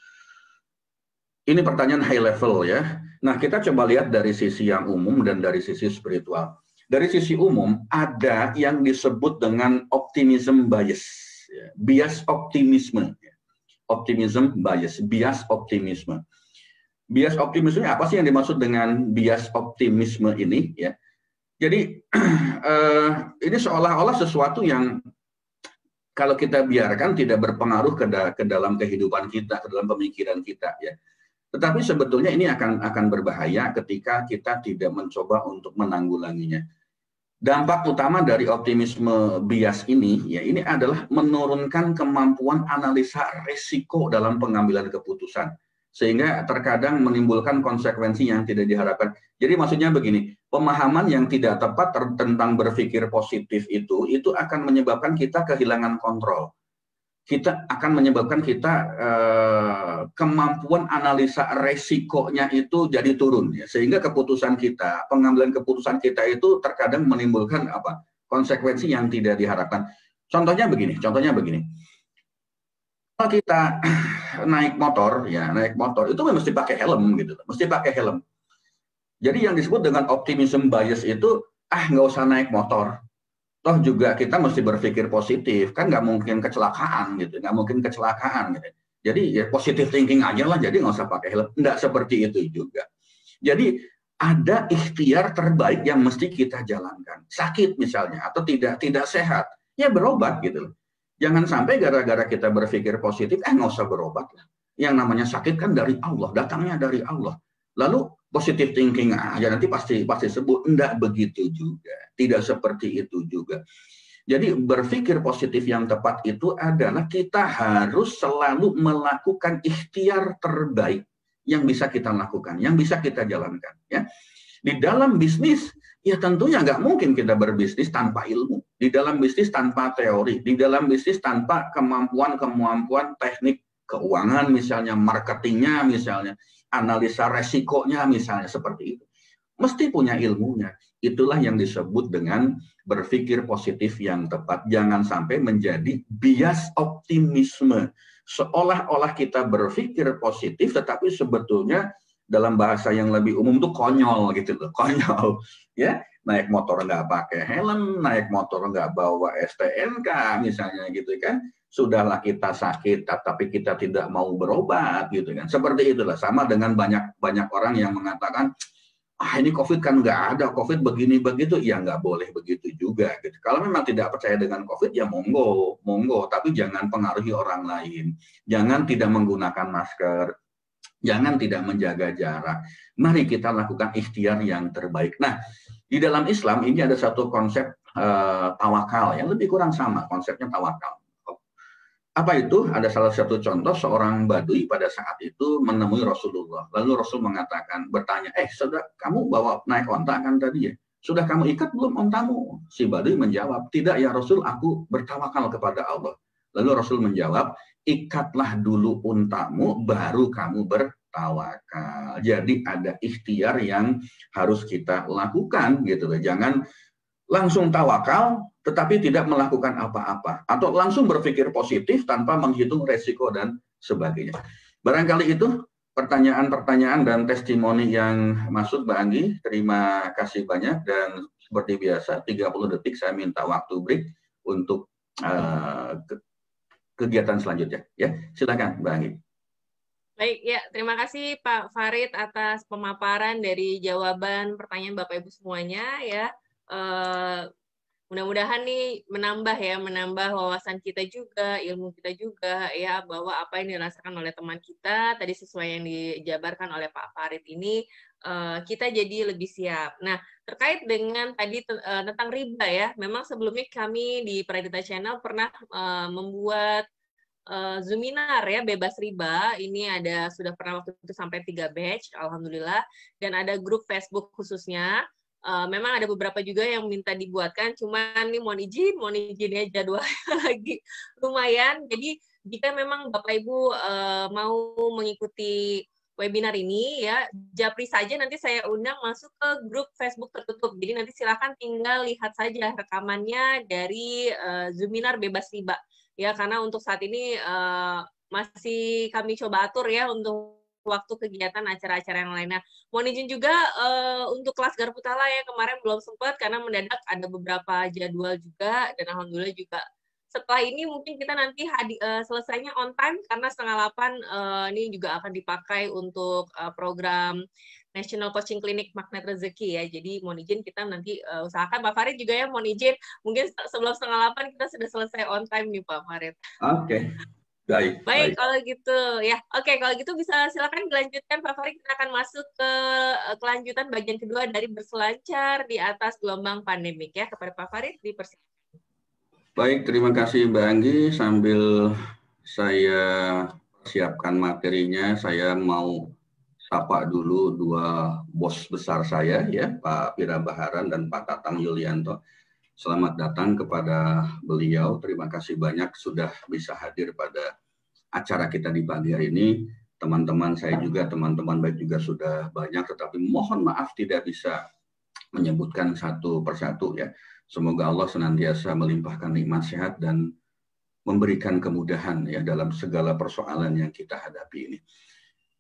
Ini pertanyaan high level ya. Nah, kita coba lihat dari sisi yang umum dan dari sisi spiritual. Dari sisi umum, ada yang disebut dengan optimism bias. Ya. Bias optimisme. Optimism bias, bias optimisme. Bias optimisme apa sih yang dimaksud dengan bias optimisme ini? Ya. Jadi ini seolah-olah sesuatu yang kalau kita biarkan tidak berpengaruh ke dalam kehidupan kita, ke dalam pemikiran kita, ya. Tetapi sebetulnya ini akan berbahaya ketika kita tidak mencoba untuk menanggulanginya. Dampak utama dari optimisme bias ini, ya, ini adalah menurunkan kemampuan analisa risiko dalam pengambilan keputusan, sehingga terkadang menimbulkan konsekuensi yang tidak diharapkan. Jadi maksudnya begini, pemahaman yang tidak tepat tentang berpikir positif itu akan menyebabkan kita kehilangan kontrol. Kita akan menyebabkan kita kemampuan analisa resikonya itu jadi turun, ya. Sehingga keputusan kita, pengambilan keputusan kita itu terkadang menimbulkan konsekuensi yang tidak diharapkan. Contohnya begini. Kalau kita naik motor itu mesti pakai helm gitu, mesti pakai helm. Jadi yang disebut dengan optimism bias itu nggak usah naik motor. Toh juga kita mesti berpikir positif, kan nggak mungkin kecelakaan gitu, Jadi ya positive thinking aja lah, jadi nggak usah pakai helm. Nggak seperti itu juga. Jadi ada ikhtiar terbaik yang mesti kita jalankan. Sakit misalnya atau tidak sehat, ya berobat gitu. Jangan sampai gara-gara kita berpikir positif, nggak usah berobat lah. Yang namanya sakit kan dari Allah, datangnya dari Allah. Lalu positive thinking aja nanti pasti sembuh. Enggak begitu juga. Tidak seperti itu juga. Jadi berpikir positif yang tepat itu adalah kita harus selalu melakukan ikhtiar terbaik yang bisa kita lakukan, yang bisa kita jalankan. Ya. Di dalam bisnis Ya tentunya nggak mungkin kita berbisnis tanpa ilmu. Di dalam bisnis tanpa teori, di dalam bisnis tanpa kemampuan teknik keuangan misalnya, marketingnya misalnya, analisa resikonya misalnya, seperti itu. Mesti punya ilmunya. Itulah yang disebut dengan berpikir positif yang tepat. Jangan sampai menjadi bias optimisme. Seolah-olah kita berpikir positif, tetapi sebetulnya dalam bahasa yang lebih umum itu konyol gitu loh, konyol. Ya, naik motor nggak pakai helm, naik motor nggak bawa STNK misalnya gitu kan. Sudahlah kita sakit, tapi kita tidak mau berobat gitu kan. Seperti itulah, sama dengan banyak orang yang mengatakan, ini COVID kan nggak ada, COVID begini begitu, ya nggak boleh begitu juga. Gitu. Kalau memang tidak percaya dengan COVID, ya monggo, tapi jangan pengaruhi orang lain, jangan tidak menggunakan masker, jangan tidak menjaga jarak. Mari kita lakukan ikhtiar yang terbaik. Nah, di dalam Islam ini ada satu konsep tawakal yang lebih kurang sama, konsepnya tawakal. Apa itu? Ada salah satu contoh, seorang badui pada saat itu menemui Rasulullah. Lalu Rasul mengatakan, bertanya, saudara, kamu bawa naik onta kan tadi ya? Sudah kamu ikat belum ontamu? Si badui menjawab, tidak ya Rasul, aku bertawakal kepada Allah. Lalu Rasul menjawab, ikatlah dulu untamu, baru kamu bertawakal. Jadi ada ikhtiar yang harus kita lakukan gitu loh. Jangan langsung tawakal tetapi tidak melakukan apa-apa, atau langsung berpikir positif tanpa menghitung resiko dan sebagainya. Barangkali itu pertanyaan-pertanyaan dan testimoni yang masuk, Mbak Anggi. Terima kasih banyak, dan seperti biasa 30 detik saya minta waktu break untuk kegiatan selanjutnya. Ya, silakan Mbak Anggi. Baik, ya, terima kasih Pak Farid atas pemaparan dari jawaban pertanyaan Bapak Ibu semuanya ya. Mudah-mudahan nih menambah wawasan kita juga, ilmu kita juga ya, bahwa apa yang dirasakan oleh teman kita tadi sesuai yang dijabarkan oleh Pak Farid ini, kita jadi lebih siap. Nah, terkait dengan tadi tentang riba ya, memang sebelumnya kami di Pradita Channel pernah membuat Zoominar ya, bebas riba. Ini sudah pernah waktu itu sampai 3 batch, alhamdulillah, dan ada grup Facebook khususnya. Memang ada beberapa juga yang minta dibuatkan, cuman nih mohon izin ya, jadwalnya lagi lumayan. Jadi jika memang Bapak Ibu mau mengikuti webinar ini ya, japri saja, nanti saya undang masuk ke grup Facebook tertutup. Jadi nanti silakan tinggal lihat saja rekamannya dari Zoominar bebas riba. Ya, karena untuk saat ini masih kami coba atur ya untuk waktu kegiatan acara-acara yang lainnya. Mohon izin juga untuk kelas Garputala ya, kemarin belum sempat karena mendadak ada beberapa jadwal juga, dan alhamdulillah juga setelah ini mungkin kita nanti selesainya on time karena 7:30 ini juga akan dipakai untuk program National Coaching Clinic Magnet Rezeki ya. Jadi mohon izin kita nanti usahakan Pak Farid juga ya, mohon izin mungkin sebelum 7:30 kita sudah selesai on time nih Pak Farid. Oke. Baik. Kalau gitu ya. Oke, kalau gitu bisa silakan dilanjutkan Pak Farid. Kita akan masuk ke kelanjutan bagian kedua dari berselancar di atas gelombang pandemik ya. Kepada Pak Farid dipersilakan. Baik, terima kasih Mbak Anggi. Sambil saya siapkan materinya, saya mau sapa dulu dua bos besar saya ya, Pak Pira Baharan dan Pak Tatang Yulianto. Selamat datang kepada beliau. Terima kasih banyak sudah bisa hadir pada acara kita di pagi hari ini. Teman-teman saya juga, teman-teman baik juga sudah banyak, tetapi mohon maaf tidak bisa menyebutkan satu persatu ya. Semoga Allah senantiasa melimpahkan nikmat sehat dan memberikan kemudahan ya dalam segala persoalan yang kita hadapi ini.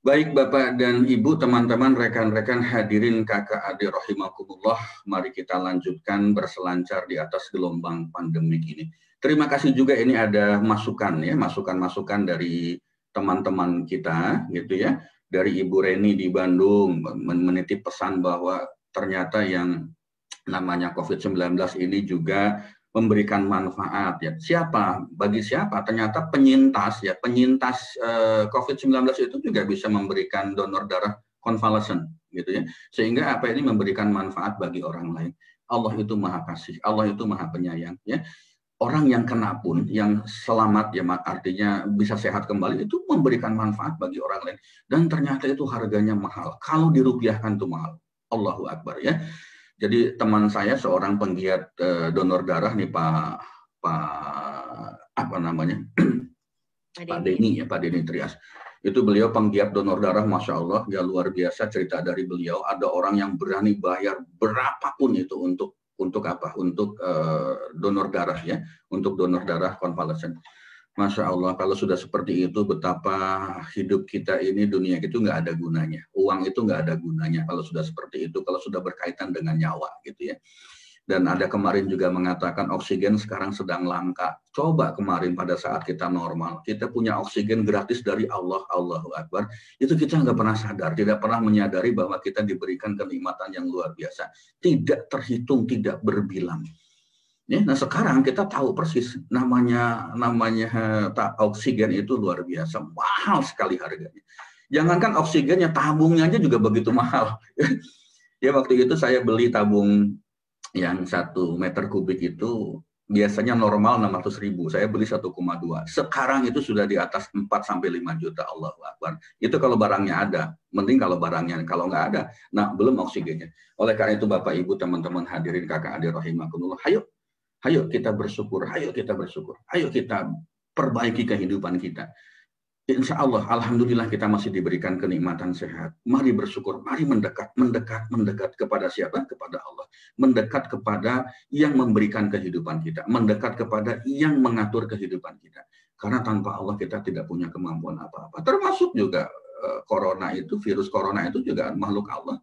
Baik Bapak dan Ibu, teman-teman, rekan-rekan hadirin kakak adik rahimakumullah, mari kita lanjutkan berselancar di atas gelombang pandemik ini. Terima kasih juga, ini ada masukan ya, masukan-masukan dari teman-teman kita gitu ya. Dari Ibu Reni di Bandung menitip pesan bahwa ternyata yang namanya COVID-19 ini juga memberikan manfaat ya. Bagi siapa? Ternyata penyintas COVID-19 itu juga bisa memberikan donor darah konvalesen gitu ya. Sehingga apa ini memberikan manfaat bagi orang lain. Allah itu Maha Kasih, Allah itu Maha Penyayang ya. Orang yang kena pun, yang selamat ya, artinya bisa sehat kembali, itu memberikan manfaat bagi orang lain. Dan ternyata itu harganya mahal. Kalau dirupiahkan itu mahal. Allahu Akbar ya. Jadi teman saya seorang penggiat donor darah nih Pak apa namanya Pak Denny ya, Pak Denny Trias. Itu beliau penggiat donor darah, Masya Allah, ya luar biasa cerita dari beliau. Ada orang yang berani bayar berapapun itu untuk apa? Untuk donor darah ya, untuk donor darah konvalesen. Masya Allah, kalau sudah seperti itu, betapa hidup kita ini, dunia itu nggak ada gunanya. Uang itu nggak ada gunanya kalau sudah seperti itu, kalau sudah berkaitan dengan nyawa gitu ya. Dan ada kemarin juga mengatakan oksigen sekarang sedang langka. Coba kemarin pada saat kita normal, kita punya oksigen gratis dari Allah, Allahu Akbar. Itu kita nggak pernah sadar, tidak pernah menyadari bahwa kita diberikan kenikmatan yang luar biasa. Tidak terhitung, tidak berbilang. Ya, nah sekarang kita tahu persis namanya oksigen itu luar biasa, mahal sekali harganya. Jangankan oksigennya, tabungnya aja juga begitu mahal. Ya waktu itu saya beli tabung yang 1 meter kubik itu biasanya normal 600.000, saya beli 1,2. Sekarang itu sudah di atas 4-5 juta, Allahu Akbar. Itu kalau barangnya ada, mending kalau barangnya, kalau nggak ada, nah belum oksigennya. Oleh karena itu Bapak Ibu, teman-teman hadirin kakak adik rahimakumullah, Ayo kita bersyukur, ayo kita perbaiki kehidupan kita. Insya Allah, alhamdulillah kita masih diberikan kenikmatan sehat. Mari bersyukur, mari mendekat kepada siapa? Kepada Allah. Mendekat kepada yang memberikan kehidupan kita. Mendekat kepada yang mengatur kehidupan kita. Karena tanpa Allah kita tidak punya kemampuan apa-apa. Termasuk juga virus corona itu juga makhluk Allah.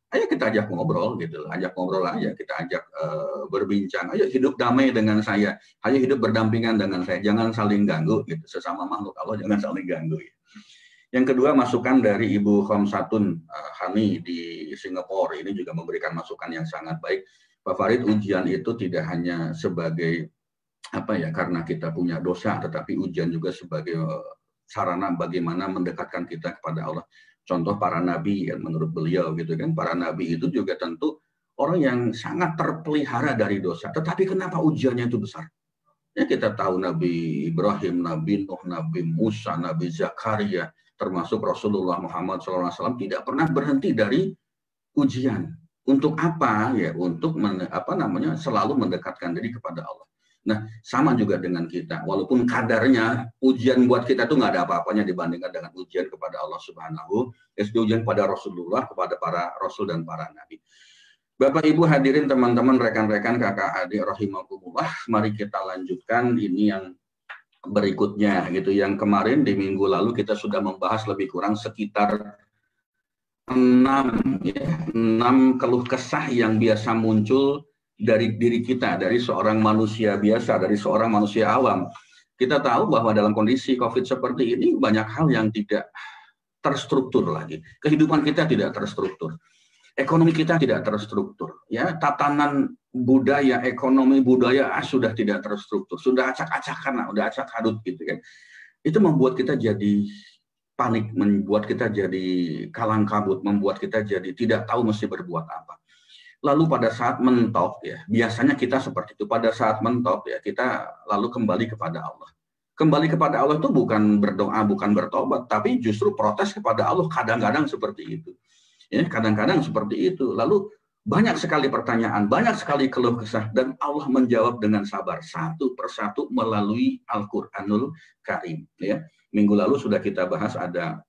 Ayo kita ajak ngobrol gitu, ajak ngobrol aja, kita ajak berbincang, ayo hidup damai dengan saya, ayo hidup berdampingan dengan saya, jangan saling ganggu gitu, sesama makhluk Allah jangan saling ganggu. Ya. Yang kedua, masukan dari Ibu Khamsatun Hani di Singapura ini juga memberikan masukan yang sangat baik. Pak Farid, ujian itu tidak hanya sebagai apa ya, karena kita punya dosa, tetapi ujian juga sebagai sarana bagaimana mendekatkan kita kepada Allah. Contoh para nabi, yang menurut beliau gitu kan, para nabi itu juga tentu orang yang sangat terpelihara dari dosa. Tetapi kenapa ujiannya itu besar? Ya kita tahu Nabi Ibrahim, Nabi Nuh, Nabi Musa, Nabi Zakaria, termasuk Rasulullah Muhammad SAW tidak pernah berhenti dari ujian. Untuk apa? Ya untuk selalu mendekatkan diri kepada Allah. Nah, sama juga dengan kita. Walaupun kadarnya ujian buat kita tuh nggak ada apa-apanya dibandingkan dengan ujian kepada Allah Subhanahu. Ujian kepada Rasulullah, kepada para Rasul dan para Nabi. Bapak Ibu hadirin teman-teman, rekan-rekan, kakak adik rahimakumullah, mari kita lanjutkan ini yang berikutnya gitu. Yang kemarin di minggu lalu kita sudah membahas lebih kurang sekitar 6 keluh kesah yang biasa muncul dari diri kita, dari seorang manusia biasa, dari seorang manusia awam. Kita tahu bahwa dalam kondisi COVID seperti ini banyak hal yang tidak terstruktur lagi. Kehidupan kita tidak terstruktur. Ekonomi kita tidak terstruktur. Ya, tatanan budaya, ekonomi budaya sudah tidak terstruktur. Sudah acak-acakan, udah acak-adut gitu kan. Itu membuat kita jadi panik, membuat kita jadi kalang kabut, membuat kita jadi tidak tahu mesti berbuat apa. Lalu pada saat mentok ya, biasanya kita seperti itu. Pada saat mentok ya, kita lalu kembali kepada Allah. Kembali kepada Allah itu bukan berdoa, bukan bertobat, tapi justru protes kepada Allah. Kadang-kadang seperti itu. Ya, kadang-kadang seperti itu. Lalu banyak sekali pertanyaan, banyak sekali keluh kesah, dan Allah menjawab dengan sabar satu persatu melalui Al-Qur'anul Karim. Ya, minggu lalu sudah kita bahas ada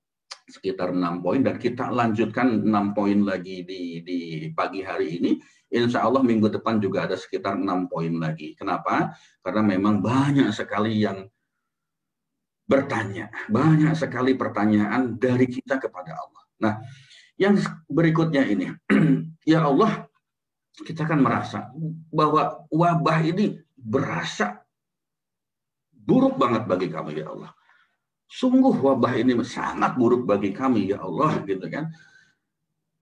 sekitar 6 poin dan kita lanjutkan 6 poin lagi di pagi hari ini. Insya Allah minggu depan juga ada sekitar 6 poin lagi. Kenapa? Karena memang banyak sekali yang bertanya, banyak sekali pertanyaan dari kita kepada Allah. Nah, yang berikutnya ini, ya Allah, kita kan merasa bahwa wabah ini berasa buruk banget bagi kami, ya Allah. Sungguh wabah ini sangat buruk bagi kami, ya Allah, gitu kan.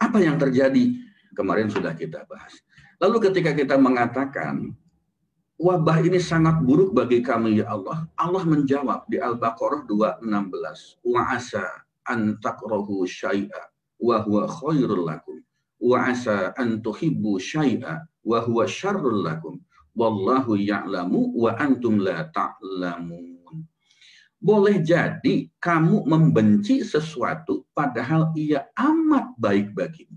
Apa yang terjadi? Kemarin sudah kita bahas. Lalu ketika kita mengatakan wabah ini sangat buruk bagi kami, ya Allah, Allah menjawab di Al-Baqarah 2:16. Wa asa an takrahu syai'a wa huwa khairul lakum. Wa asa an tuhibbu syai'a wa huwa syarrul lakum. Wallahu ya'lamu wa antum la ta'lamun. Boleh jadi kamu membenci sesuatu padahal ia amat baik bagimu.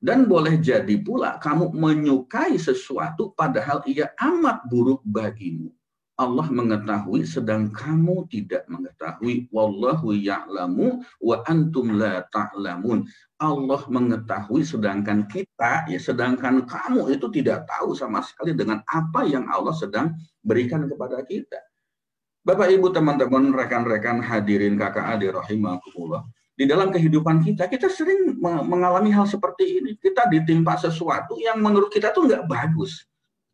Dan boleh jadi pula kamu menyukai sesuatu padahal ia amat buruk bagimu. Allah mengetahui sedang kamu tidak mengetahui. Wallahu ya'lamu wa antum la ta'lamun. Allah mengetahui sedangkan kita, ya sedangkan kamu itu tidak tahu sama sekali dengan apa yang Allah sedang berikan kepada kita. Bapak, Ibu, teman-teman, rekan-rekan hadirin kakak adik rahimakumullah. Di dalam kehidupan kita, kita sering mengalami hal seperti ini. Kita ditimpa sesuatu yang menurut kita tuh nggak bagus.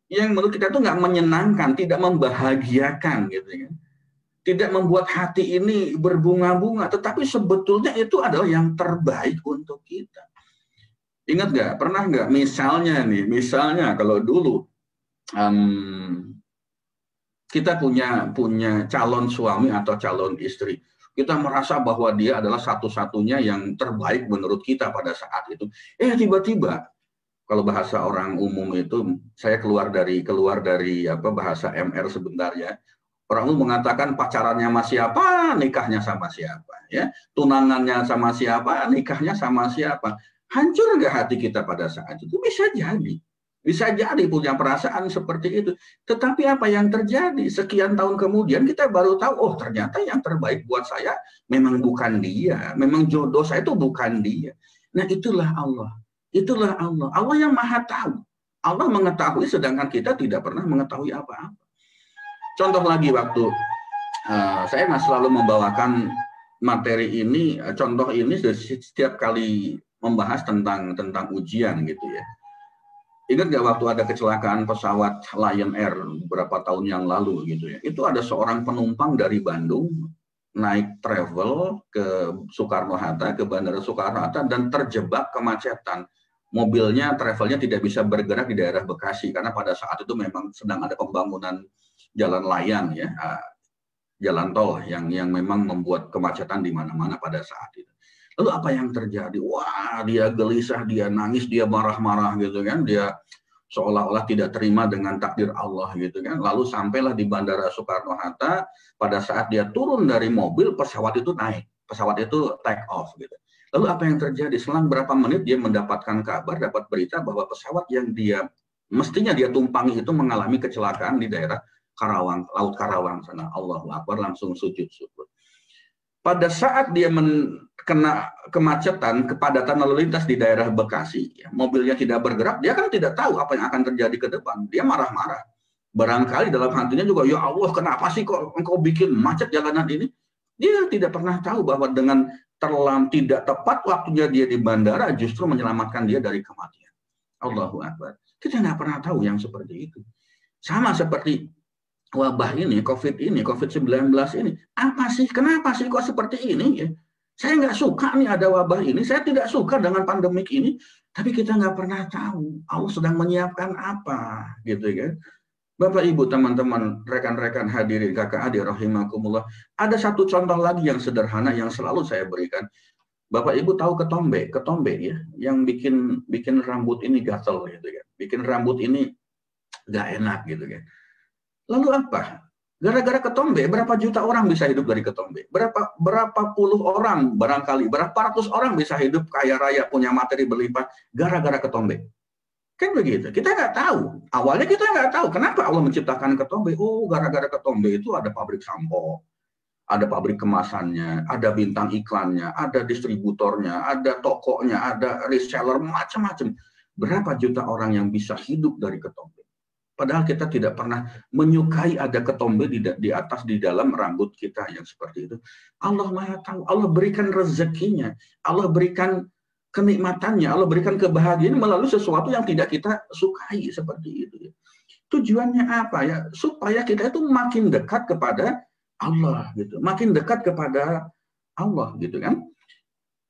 Yang menurut kita tuh nggak menyenangkan, tidak membahagiakan gitu ya. Tidak membuat hati ini berbunga-bunga, tetapi sebetulnya itu adalah yang terbaik untuk kita. Ingat nggak? Pernah nggak? Misalnya kalau dulu kita punya calon suami atau calon istri. Kita merasa bahwa dia adalah satu-satunya yang terbaik menurut kita pada saat itu. Tiba-tiba, kalau bahasa orang umum itu, saya keluar dari bahasa MR sebentar ya. Orang umum mengatakan pacarannya sama siapa, nikahnya sama siapa, ya. Tunangannya sama siapa, nikahnya sama siapa. Hancur nggak hati kita pada saat itu? Bisa jadi. Bisa jadi punya perasaan seperti itu. Tetapi apa yang terjadi? Sekian tahun kemudian kita baru tahu, oh ternyata yang terbaik buat saya memang bukan dia. Memang jodoh saya itu bukan dia. Nah itulah Allah. Itulah Allah. Allah yang maha tahu. Allah mengetahui sedangkan kita tidak pernah mengetahui apa-apa. Contoh lagi waktu saya selalu membawakan materi ini, contoh ini setiap kali membahas tentang ujian gitu ya. Ingat nggak waktu ada kecelakaan pesawat Lion Air beberapa tahun yang lalu gitu ya. Itu ada seorang penumpang dari Bandung naik travel ke Soekarno-Hatta, ke Bandara Soekarno-Hatta dan terjebak kemacetan. Mobilnya, travelnya tidak bisa bergerak di daerah Bekasi karena pada saat itu memang sedang ada pembangunan jalan layang ya, jalan tol yang memang membuat kemacetan di mana-mana pada saat itu. Lalu apa yang terjadi? Wah, dia gelisah, dia nangis, dia marah-marah gitu kan, dia seolah-olah tidak terima dengan takdir Allah gitu kan. Lalu sampailah di Bandara Soekarno-Hatta, pada saat dia turun dari mobil, pesawat itu naik, pesawat itu take off gitu. Lalu apa yang terjadi? Selang berapa menit dia mendapatkan kabar, dapat berita bahwa pesawat yang mestinya dia tumpangi itu mengalami kecelakaan di daerah Karawang, Laut Karawang sana. Allahu Akbar, langsung sujud syukur. Pada saat dia kena kemacetan, kepadatan lalu lintas di daerah Bekasi, ya, mobilnya tidak bergerak, dia kan tidak tahu apa yang akan terjadi ke depan. Dia marah-marah. Barangkali dalam hatinya juga, ya Allah, kenapa sih kok engkau bikin macet jalanan ini? Dia tidak pernah tahu bahwa dengan tidak tepat waktunya dia di bandara justru menyelamatkan dia dari kematian. Allahu Akbar. Kita nggak pernah tahu yang seperti itu. Sama seperti wabah ini, COVID-19 ini. Apa sih? Kenapa sih kok seperti ini? Ya? Saya nggak suka nih ada wabah ini. Saya tidak suka dengan pandemik ini. Tapi kita nggak pernah tahu Allah sedang menyiapkan apa, gitu kan? Bapak, Ibu, teman-teman, rekan-rekan hadirin, kakak adik rahimakumullah. Ada satu contoh lagi yang sederhana yang selalu saya berikan. Bapak Ibu tahu ketombe ya, yang bikin rambut ini gatel gitu kan. Bikin rambut ini nggak enak gitu kan. Lalu apa? Gara-gara ketombe, berapa juta orang bisa hidup dari ketombe? Berapa puluh orang barangkali, berapa ratus orang bisa hidup kaya raya, punya materi berlimpah gara-gara ketombe? Kan begitu. Kita nggak tahu. Awalnya kita nggak tahu kenapa Allah menciptakan ketombe. Oh, gara-gara ketombe itu ada pabrik sampo, ada pabrik kemasannya, ada bintang iklannya, ada distributornya, ada tokonya, ada reseller, macam-macam. Berapa juta orang yang bisa hidup dari ketombe? Padahal kita tidak pernah menyukai ada ketombe di atas, di dalam rambut kita yang seperti itu. Allah Maha tahu. Allah berikan rezekinya. Allah berikan kenikmatannya, Allah berikan kebahagiaan melalui sesuatu yang tidak kita sukai seperti itu. Tujuannya apa ya? Supaya kita itu makin dekat kepada Allah gitu, makin dekat kepada Allah gitu kan?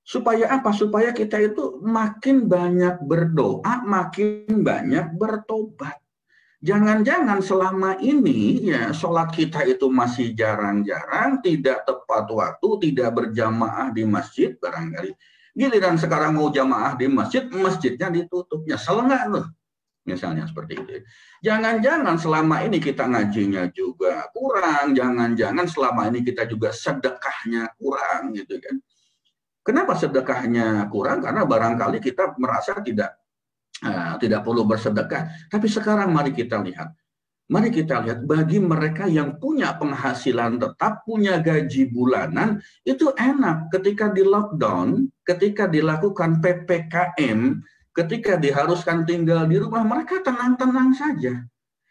Supaya apa? Supaya kita itu makin banyak berdoa, makin banyak bertobat. Jangan-jangan selama ini ya sholat kita itu masih jarang-jarang, tidak tepat waktu, tidak berjamaah di masjid barangkali. Giliran sekarang mau jamaah di masjid, masjidnya ditutup. Ya selengah loh. Misalnya seperti itu. Jangan-jangan selama ini kita ngajinya juga kurang. Jangan-jangan selama ini kita juga sedekahnya kurang gitu kan. Kenapa sedekahnya kurang? Karena barangkali kita merasa tidak perlu bersedekah. Tapi sekarang mari kita lihat. Mari kita lihat bagi mereka yang punya penghasilan tetap, punya gaji bulanan, itu enak ketika di lockdown, ketika dilakukan PPKM, ketika diharuskan tinggal di rumah, mereka tenang-tenang saja.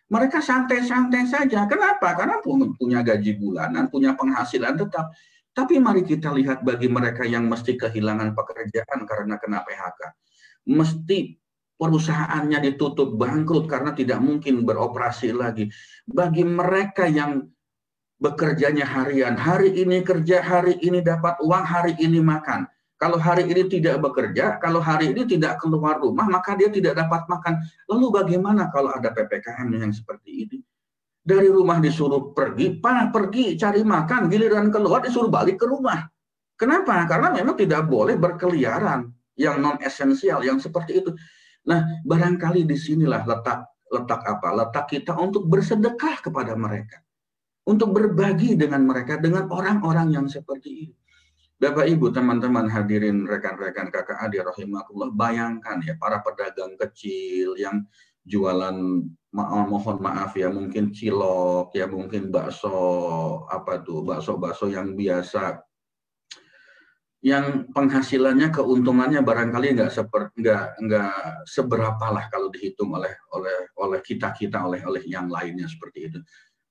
Mereka santai-santai saja. Kenapa? Karena punya gaji bulanan, punya penghasilan tetap. Tapi mari kita lihat bagi mereka yang mesti kehilangan pekerjaan karena kena PHK. Mesti perusahaannya ditutup bangkrut karena tidak mungkin beroperasi lagi. Bagi mereka yang bekerjanya harian, hari ini kerja, hari ini dapat uang, hari ini makan. Kalau hari ini tidak bekerja, kalau hari ini tidak keluar rumah, maka dia tidak dapat makan. Lalu bagaimana kalau ada PPKM yang seperti ini? Dari rumah disuruh pergi cari makan, giliran keluar disuruh balik ke rumah. Kenapa? Karena memang tidak boleh berkeliaran yang non esensial, yang seperti itu. Nah, barangkali disinilah letak kita untuk bersedekah kepada mereka, untuk berbagi dengan mereka, dengan orang-orang yang seperti ini. Bapak Ibu, teman-teman hadirin, rekan-rekan kakak adik rahimakumullah, bayangkan ya para pedagang kecil yang jualan, mohon maaf ya, mungkin cilok ya, mungkin bakso bakso yang biasa, yang penghasilannya, keuntungannya barangkali nggak seberapa lah kalau dihitung oleh kita oleh yang lainnya seperti itu.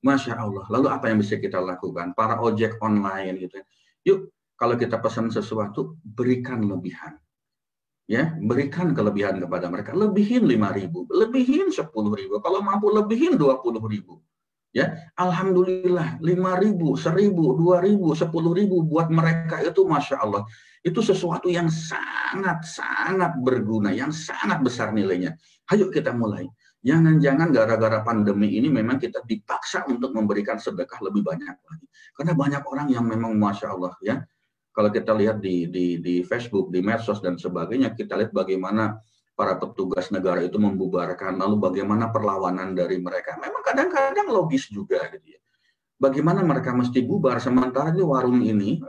Masya Allah. Lalu apa yang bisa kita lakukan? Para ojek online gitu. Yuk, kalau kita pesan sesuatu, berikan lebihan. Ya, berikan kelebihan kepada mereka. Lebihin 5.000, lebihin 10.000. Kalau mampu lebihin 20.000. Ya, alhamdulillah 5.000, 1.000, 2.000, 10.000 buat mereka itu masya Allah. Itu sesuatu yang sangat berguna, yang sangat besar nilainya. Ayo kita mulai. Jangan-jangan gara-gara pandemi ini memang kita dipaksa untuk memberikan sedekah lebih banyak lagi. Karena banyak orang yang memang masya Allah ya. Kalau kita lihat di Facebook, di medsos dan sebagainya, kita lihat bagaimana para petugas negara itu membubarkan, lalu bagaimana perlawanan dari mereka. Memang kadang-kadang logis juga gitu ya. Bagaimana mereka mesti bubar, sementara ini warung ini,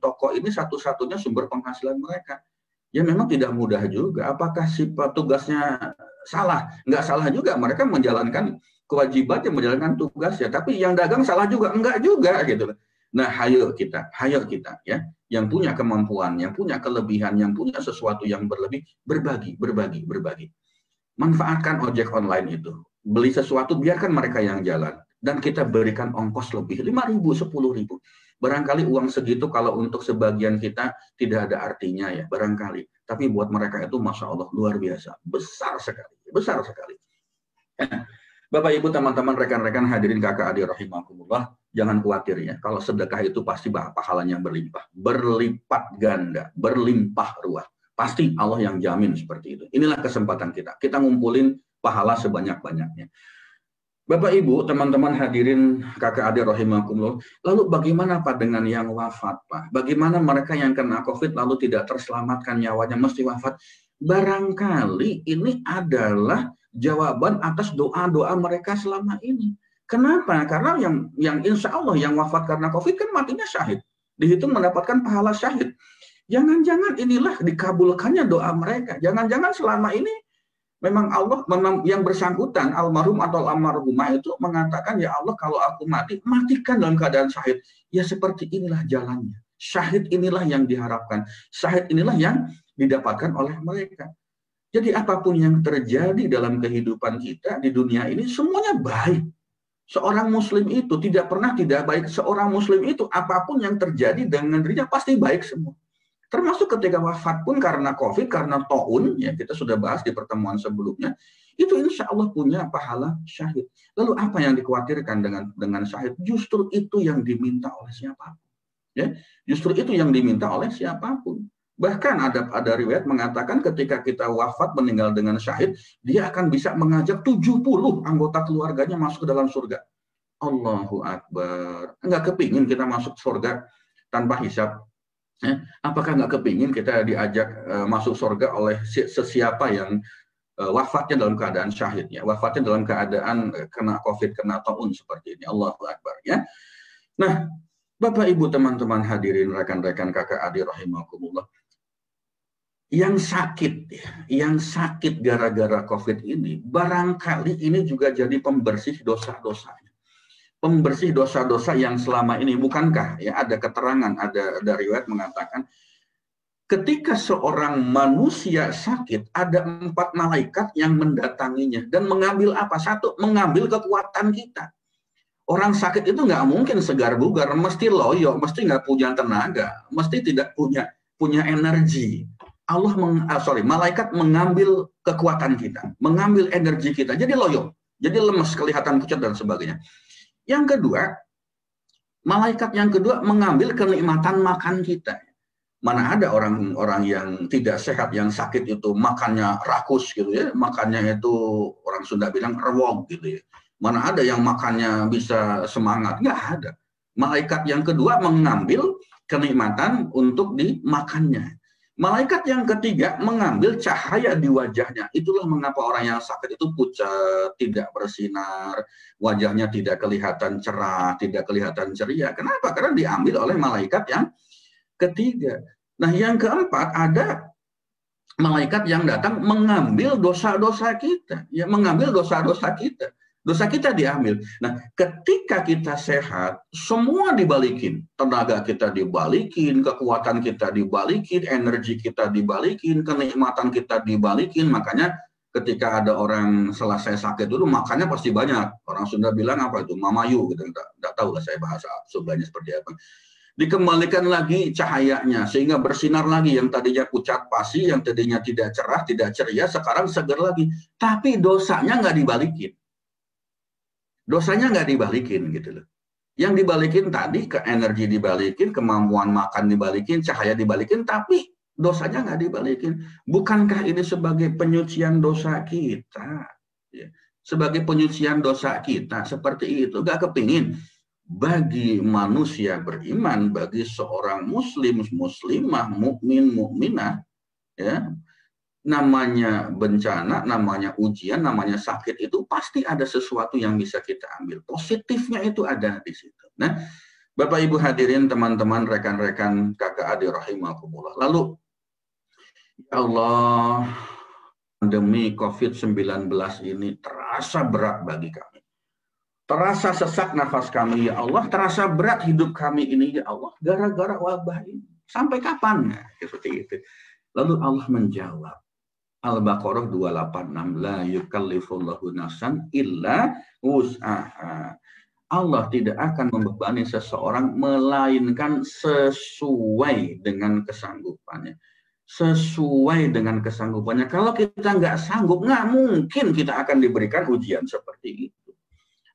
toko ini satu-satunya sumber penghasilan mereka. Ya memang tidak mudah juga. Apakah si petugasnya salah? Nggak salah juga, mereka menjalankan kewajiban, menjalankan tugasnya. Tapi yang dagang salah juga? Enggak juga gitu. Nah, hayo kita ya, yang punya kemampuan, yang punya kelebihan, yang punya sesuatu yang berlebih, berbagi. Manfaatkan ojek online itu. Beli sesuatu, biarkan mereka yang jalan. Dan kita berikan ongkos lebih, 5.000, 10.000. Barangkali uang segitu kalau untuk sebagian kita tidak ada artinya ya, barangkali. Tapi buat mereka itu Masya Allah luar biasa. Besar sekali. Bapak, Ibu, teman-teman, rekan-rekan hadirin kakak adik rahimakumullah, jangan khawatir ya, kalau sedekah itu pasti pahalanya berlimpah, berlipat ganda, berlimpah ruah. Pasti Allah yang jamin seperti itu. Inilah kesempatan kita ngumpulin pahala sebanyak-banyaknya. Bapak, Ibu, teman-teman hadirin kakak adik rahimakumullah, lalu bagaimana Pak dengan yang wafat Pak? Bagaimana mereka yang kena COVID lalu tidak terselamatkan nyawanya mesti wafat? Barangkali ini adalah jawaban atas doa-doa mereka selama ini. Kenapa? Karena yang insya Allah yang wafat karena COVID kan matinya syahid. Dihitung mendapatkan pahala syahid. Jangan-jangan inilah dikabulkannya doa mereka. Jangan-jangan selama ini memang Allah, memang yang bersangkutan, almarhum atau almarhumah itu mengatakan, ya Allah kalau aku mati, matikan dalam keadaan syahid. Ya seperti inilah jalannya. Syahid inilah yang diharapkan. Syahid inilah yang didapatkan oleh mereka. Jadi apapun yang terjadi dalam kehidupan kita di dunia ini, semuanya baik. Seorang muslim itu tidak pernah tidak baik. Seorang muslim itu apapun yang terjadi dengan dirinya pasti baik semua. Termasuk ketika wafat pun karena COVID, karena ta'un, ya kita sudah bahas di pertemuan sebelumnya, itu insya Allah punya pahala syahid. Lalu apa yang dikhawatirkan dengan syahid? Justru itu yang diminta oleh siapapun. Ya, justru itu yang diminta oleh siapapun. Bahkan ada riwayat mengatakan ketika kita wafat meninggal dengan syahid, dia akan bisa mengajak 70 anggota keluarganya masuk ke dalam surga. Allahu Akbar. Enggak kepingin kita masuk surga tanpa hisab. Apakah nggak kepingin kita diajak masuk surga oleh sesiapa yang wafatnya dalam keadaan syahid, ya, wafatnya dalam keadaan kena COVID, kena ta'un seperti ini. Allahu Akbar ya. Nah, Bapak, Ibu, teman-teman hadirin, rekan-rekan, kakak, adik, rahimakumullah. Yang sakit gara-gara COVID ini, barangkali ini juga jadi pembersih dosa-dosanya. Pembersih dosa-dosa yang selama ini, bukankah ya ada keterangan, ada riwayat mengatakan, ketika seorang manusia sakit, ada 4 malaikat yang mendatanginya dan mengambil apa? 1, mengambil kekuatan kita. Orang sakit itu nggak mungkin segar bugar, mesti loyo, mesti nggak punya tenaga, mesti tidak punya energi. Malaikat mengambil kekuatan kita, mengambil energi kita, jadi loyo, jadi lemes, kelihatan pucat dan sebagainya. Yang kedua, malaikat yang kedua mengambil kenikmatan makan kita. Mana ada orang-orang yang tidak sehat, yang sakit itu makannya rakus gitu ya, makannya itu orang Sunda bilang rewog gitu ya. Mana ada yang makannya bisa semangat, nggak ada. Malaikat yang kedua mengambil kenikmatan untuk dimakannya. Malaikat yang ketiga mengambil cahaya di wajahnya. Itulah mengapa orang yang sakit itu pucat, tidak bersinar, wajahnya tidak kelihatan cerah, tidak kelihatan ceria. Kenapa? Karena diambil oleh malaikat yang ketiga. Nah, yang keempat ada malaikat yang datang mengambil dosa-dosa kita, ya, mengambil dosa-dosa kita. Dosa kita diambil. Nah, ketika kita sehat, semua dibalikin. Tenaga kita dibalikin, kekuatan kita dibalikin, energi kita dibalikin, kenikmatan kita dibalikin. Makanya ketika ada orang selesai sakit dulu, makannya pasti banyak. Orang Sunda bilang apa itu? Mamayu gitu. Nggak tahu lah saya bahasa Sundanya seperti apa. Dikembalikan lagi cahayanya sehingga bersinar lagi, yang tadinya pucat pasi, yang tadinya tidak cerah, tidak ceria, sekarang seger lagi. Tapi dosanya nggak dibalikin. Dosanya nggak dibalikin gitu loh. Yang dibalikin tadi ke energi dibalikin, kemampuan makan dibalikin, cahaya dibalikin, tapi dosanya nggak dibalikin. Bukankah ini sebagai penyucian dosa kita? Ya. Sebagai penyucian dosa kita seperti itu. Nggak kepingin bagi manusia beriman, bagi seorang muslim, muslimah, mukmin, mukminah, ya, namanya bencana, namanya ujian, namanya sakit itu pasti ada sesuatu yang bisa kita ambil. Positifnya itu ada di situ. Nah, Bapak Ibu hadirin, teman-teman, rekan-rekan, kakak adik rahimakumullah. Lalu, ya Allah, pandemi COVID-19 ini terasa berat bagi kami. Terasa sesak nafas kami, ya Allah. Terasa berat hidup kami ini, ya Allah. Gara-gara wabah ini. Sampai kapan? Nah, seperti itu. Lalu Allah menjawab. Al-Baqarah 286, la yukallifullahu nafsan illa wus'aha. Allah tidak akan membebani seseorang melainkan sesuai dengan kesanggupannya. Sesuai dengan kesanggupannya. Kalau kita nggak sanggup, nggak mungkin kita akan diberikan ujian seperti itu.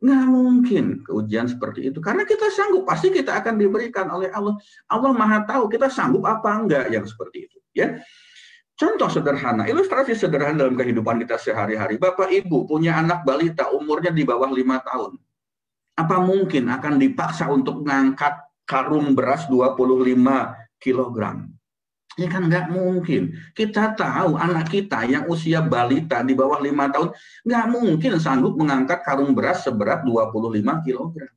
Nggak mungkin ujian seperti itu. Karena kita sanggup, pasti kita akan diberikan oleh Allah. Allah Maha tahu kita sanggup apa enggak yang seperti itu. Ya. Contoh sederhana, ilustrasi sederhana dalam kehidupan kita sehari-hari. Bapak Ibu punya anak balita umurnya di bawah 5 tahun. Apa mungkin akan dipaksa untuk mengangkat karung beras 25 kg? Ya kan nggak mungkin. Kita tahu anak kita yang usia balita di bawah 5 tahun, nggak mungkin sanggup mengangkat karung beras seberat 25 kg.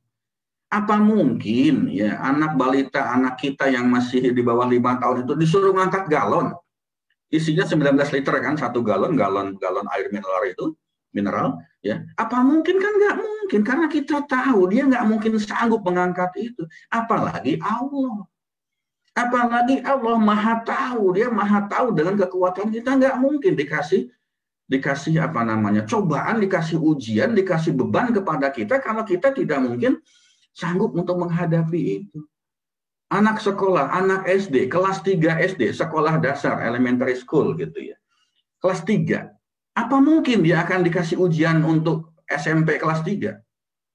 Apa mungkin ya anak balita, anak kita yang masih di bawah 5 tahun itu disuruh mengangkat galon? Isinya 19 liter kan, 1 galon air mineral ya. Apa mungkin? Kan nggak mungkin, karena kita tahu dia nggak mungkin sanggup mengangkat itu. Apalagi Allah Maha tahu, dia Maha tahu dengan kekuatan kita. Nggak mungkin dikasih apa namanya cobaan, dikasih ujian, dikasih beban kepada kita kalau kita tidak mungkin sanggup untuk menghadapi itu. Anak sekolah, anak SD, kelas 3 SD, sekolah dasar, elementary school gitu ya. Kelas 3. Apa mungkin dia akan dikasih ujian untuk SMP kelas 3?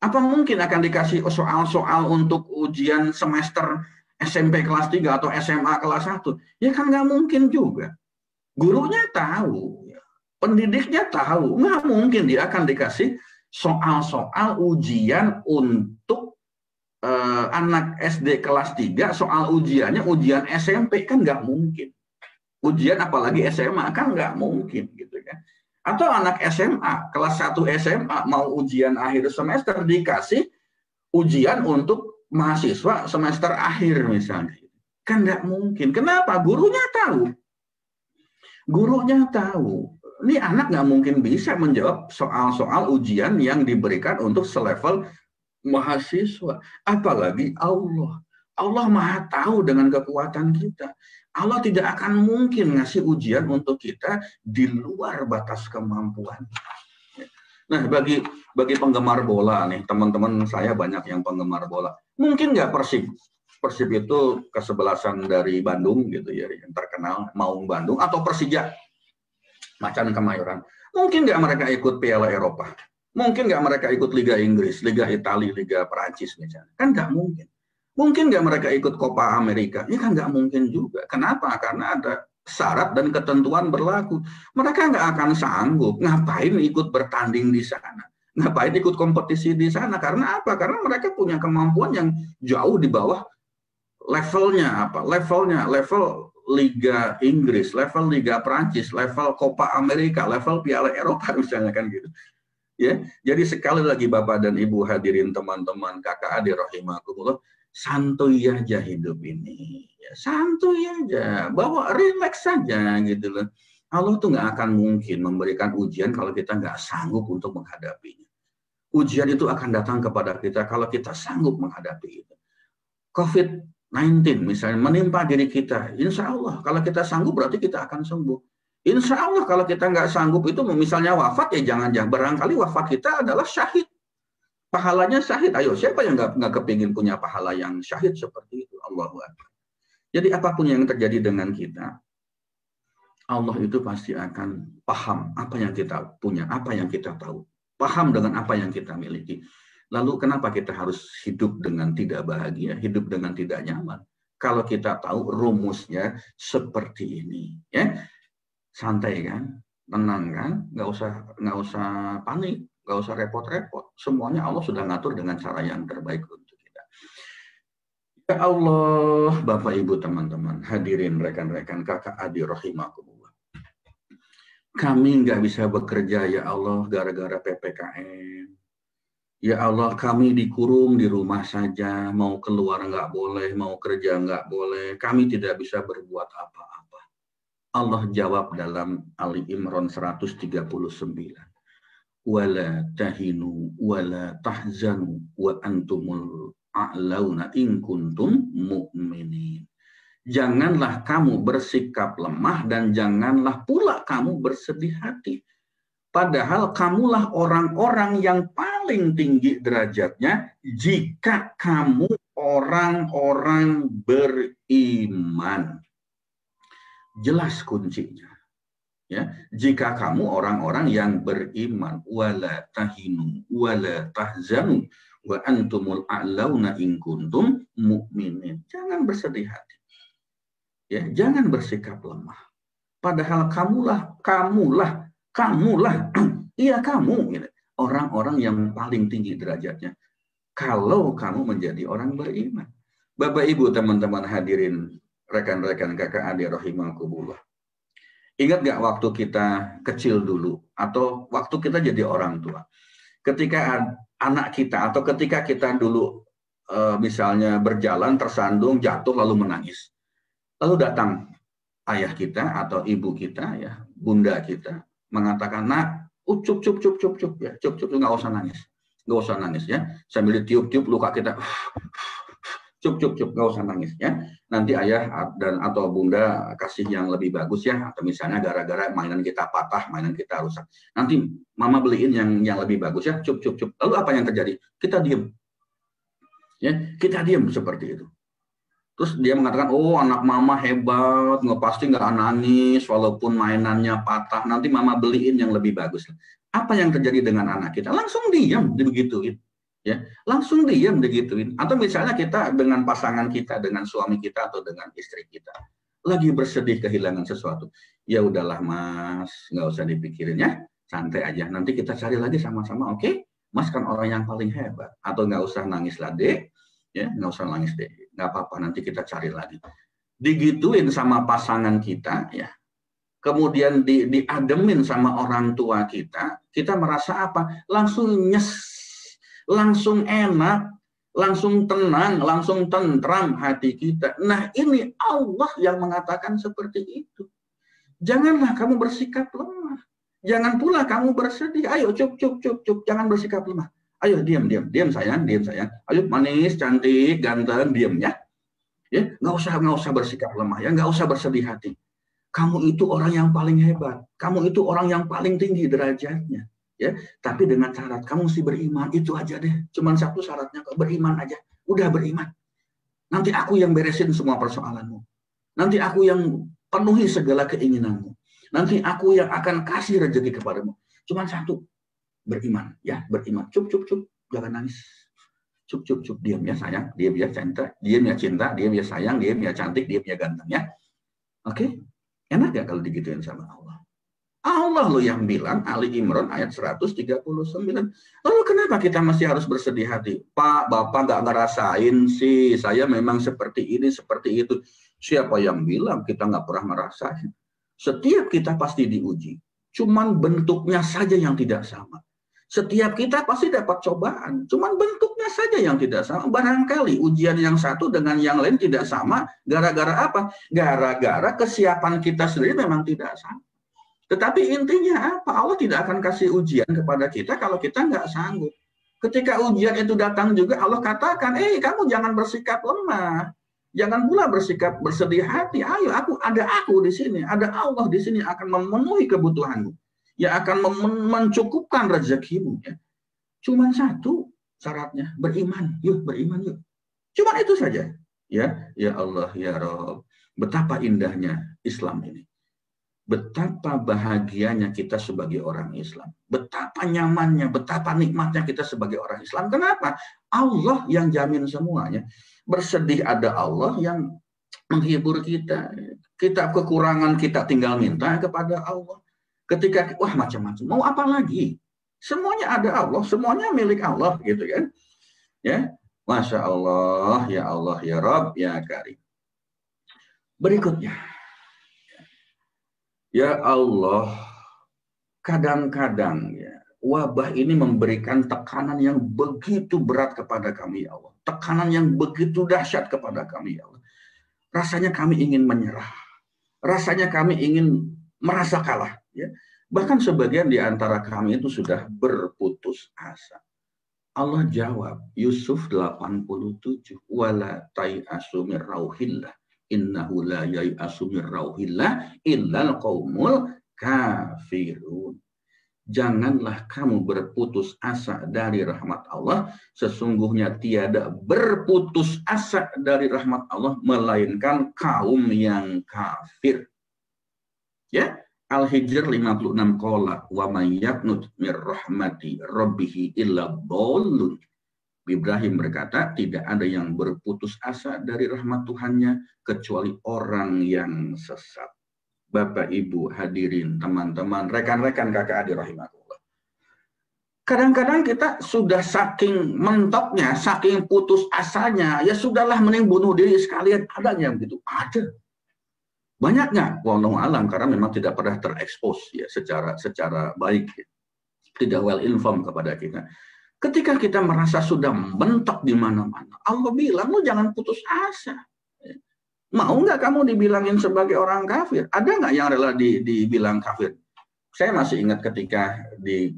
Apa mungkin akan dikasih soal-soal untuk ujian semester SMP kelas 3 atau SMA kelas 1? Ya kan nggak mungkin juga. Gurunya tahu, pendidiknya tahu, nggak mungkin dia akan dikasih soal-soal ujian untuk anak SD kelas 3, soal ujiannya ujian SMP, kan nggak mungkin. Ujian apalagi SMA kan nggak mungkin gitu kan. Atau anak SMA, kelas 1 SMA mau ujian akhir semester dikasih ujian untuk mahasiswa semester akhir misalnya. Kan nggak mungkin. Kenapa? Gurunya tahu. Gurunya tahu. Ini anak nggak mungkin bisa menjawab soal-soal ujian yang diberikan untuk selevel mahasiswa. Apalagi Allah. Allah Maha tahu dengan kekuatan kita. Allah tidak akan mungkin ngasih ujian untuk kita di luar batas kemampuan. Nah, bagi penggemar bola nih, teman-teman saya banyak yang penggemar bola. Mungkin nggak Persib? Persib itu kesebelasan dari Bandung gitu ya, yang terkenal, Maung Bandung, atau Persija, Macan Kemayoran. Mungkin nggak mereka ikut Piala Eropa? Mungkin nggak mereka ikut Liga Inggris, Liga Italia, Liga Perancis misalnya? Kan nggak mungkin. Mungkin nggak mereka ikut Copa Amerika? Ya kan nggak mungkin juga. Kenapa? Karena ada syarat dan ketentuan berlaku. Mereka nggak akan sanggup. Ngapain ikut bertanding di sana? Ngapain ikut kompetisi di sana? Karena apa? Karena mereka punya kemampuan yang jauh di bawah levelnya apa? Level Liga Inggris, level Liga Perancis, level Copa Amerika, level Piala Eropa misalnya kan gitu. Ya, jadi sekali lagi Bapak dan Ibu hadirin teman-teman kakak adik rahimakumullah, santuy aja hidup ini, ya, santuy aja, bawa relax saja gitu loh. Allah tuh nggak akan mungkin memberikan ujian kalau kita nggak sanggup untuk menghadapinya. Ujian itu akan datang kepada kita kalau kita sanggup menghadapi itu. COVID-19 misalnya menimpa diri kita, insya Allah kalau kita sanggup berarti kita akan sembuh. Insya Allah kalau kita nggak sanggup itu misalnya wafat ya jangan-jangan barangkali wafat kita adalah syahid. Pahalanya syahid. Ayo siapa yang nggak kepingin punya pahala yang syahid seperti itu? Allahu Akbar. Jadi apapun yang terjadi dengan kita, Allah itu pasti akan paham apa yang kita punya, apa yang kita tahu. Paham dengan apa yang kita miliki. Lalu kenapa kita harus hidup dengan tidak bahagia, hidup dengan tidak nyaman? Kalau kita tahu rumusnya seperti ini, ya. Santai kan, tenang kan, nggak usah panik, nggak usah repot-repot. Semuanya Allah sudah ngatur dengan cara yang terbaik untuk kita. Ya Allah, Bapak Ibu teman-teman, hadirin rekan-rekan kakak adik rahimakumullah. Kami nggak bisa bekerja ya Allah gara-gara PPKM. Ya Allah, kami dikurung di rumah saja, mau keluar nggak boleh, mau kerja nggak boleh. Kami tidak bisa berbuat apa-apa. Allah jawab dalam Ali Imran 139. Wala tahinu wala tahzanu wa antumul a'launa in kuntum mu'minin. Janganlah kamu bersikap lemah dan janganlah pula kamu bersedih hati. Padahal kamulah orang-orang yang paling tinggi derajatnya jika kamu orang-orang beriman. Jelas kuncinya. Ya, jika kamu orang-orang yang beriman, wala tahinu wala tahzanu wa antumul a'launa in kuntum mu'minin. Jangan bersedih hati. Ya, jangan bersikap lemah. Padahal kamulah iya kamu gitu. Orang-orang yang paling tinggi derajatnya. Kalau kamu menjadi orang beriman. Bapak Ibu teman-teman hadirin, rekan-rekan kakak adik rahimakumullah. Ingat gak waktu kita kecil dulu atau waktu kita jadi orang tua? Ketika anak kita atau ketika kita dulu misalnya berjalan tersandung, jatuh lalu menangis. Lalu datang ayah kita atau ibu kita ya, bunda kita mengatakan, "Nak, cup ya, cup nggak usah nangis ya, sambil ditiup-tiup luka kita, cup nggak usah nangis ya, nanti ayah dan atau bunda kasih yang lebih bagus ya, atau misalnya gara-gara mainan kita patah, mainan kita rusak, nanti mama beliin yang lebih bagus ya, cup. Lalu apa yang terjadi? Kita diam ya, kita diam seperti itu. Terus dia mengatakan, oh anak mama hebat, pasti nggak nangis walaupun mainannya patah, nanti mama beliin yang lebih bagus. Apa yang terjadi dengan anak kita? Langsung diam, digituin. Ya, langsung diam digituin. Atau misalnya kita dengan pasangan kita, dengan suami kita atau dengan istri kita, lagi bersedih kehilangan sesuatu. Ya udahlah mas, nggak usah dipikirin ya, santai aja. Nanti kita cari lagi sama-sama, oke? Mas kan orang yang paling hebat. Atau nggak usah nangis lah dek, ya nggak usah nangis deh, nggak apa-apa, nanti kita cari lagi. Digituin sama pasangan kita ya, kemudian diademin sama orang tua kita merasa apa? Langsung nyes, langsung enak, langsung tenang, langsung tentram hati kita. Nah, ini Allah yang mengatakan seperti itu. Janganlah kamu bersikap lemah. Jangan pula kamu bersedih. Ayo, cup. Jangan bersikap lemah. Ayo, diam sayang, diam sayang. Ayo, manis, cantik, ganteng, diam ya. Ya, nggak usah bersikap lemah ya, nggak usah bersedih hati. Kamu itu orang yang paling hebat. Kamu itu orang yang paling tinggi derajatnya. Ya, tapi dengan syarat kamu mesti beriman. Itu aja deh. Cuman satu syaratnya, beriman aja. Udah beriman. Nanti aku yang beresin semua persoalanmu. Nanti aku yang penuhi segala keinginanmu. Nanti aku yang akan kasih rezeki kepadamu. Cuman satu, beriman. Ya, beriman. Cup. Jangan nangis. Cup. Diam ya sayang. Diam ya cinta. Diam ya cinta. Diam ya sayang. Diam ya cantik. Diam ya ganteng ya. Oke? Enak gak kalau digituin sama Allah? Allah loh yang bilang, Ali Imran ayat 139. Lalu kenapa kita masih harus bersedih hati? Pak, Bapak gak ngerasain sih, saya memang seperti ini, seperti itu. Siapa yang bilang kita gak pernah merasain? Setiap kita pasti diuji. Cuman bentuknya saja yang tidak sama. Setiap kita pasti dapat cobaan. Cuman bentuknya saja yang tidak sama. Barangkali ujian yang satu dengan yang lain tidak sama. Gara-gara apa? Gara-gara kesiapan kita sendiri memang tidak sama. Tetapi intinya apa? Allah tidak akan kasih ujian kepada kita kalau kita nggak sanggup. Ketika ujian itu datang juga Allah katakan, kamu jangan bersikap lemah. Jangan pula bersikap bersedih hati. Ayo, ada aku di sini. Ada Allah di sini akan memenuhi kebutuhanmu. Yang akan mencukupkan rezekimu. Ya. Cuma satu syaratnya, beriman. Yuk, beriman yuk. Cuma itu saja. Ya Allah, ya Rabb. Betapa indahnya Islam ini. Betapa bahagianya kita sebagai orang Islam. Betapa nyamannya, betapa nikmatnya kita sebagai orang Islam. Kenapa? Allah yang jamin semuanya. Bersedih ada Allah yang menghibur kita. Kita kekurangan, kita tinggal minta kepada Allah. Ketika wah macam-macam, mau apa lagi? Semuanya ada Allah, semuanya milik Allah, gitu kan? Ya, Masya Allah, ya Rabb, ya Karim. Berikutnya, ya Allah, kadang-kadang ya wabah ini memberikan tekanan yang begitu berat kepada kami, ya Allah. Tekanan yang begitu dahsyat kepada kami, ya Allah. Rasanya kami ingin menyerah. Rasanya kami ingin merasa kalah. Ya. Bahkan sebagian di antara kami itu sudah berputus asa. Allah jawab, Yusuf 87, wala tai'asu min rauhillah, innahu la yai'asu min rauhillah illal qaumul kafirun. Janganlah kamu berputus asa dari rahmat Allah, sesungguhnya tiada berputus asa dari rahmat Allah melainkan kaum yang kafir. Ya, Al-Hijr 56 qala wa may yaqnut mir rahmati rabbih illa dhallun. Ibrahim berkata, tidak ada yang berputus asa dari rahmat Tuhannya kecuali orang yang sesat. Bapak, Ibu, hadirin, teman-teman, rekan-rekan kakak adik rahimahullah. Kadang-kadang kita sudah saking mentoknya, saking putus asanya, ya sudahlah mending bunuh diri sekalian. Adanya begitu? Ada. Banyaknya, wallahu alam, karena memang tidak pernah terekspos ya secara baik, ya. Tidak well informed kepada kita. Ketika kita merasa sudah mentok di mana-mana, Allah bilang, lu jangan putus asa. Mau nggak kamu dibilangin sebagai orang kafir? Ada nggak yang rela dibilang kafir? Saya masih ingat ketika di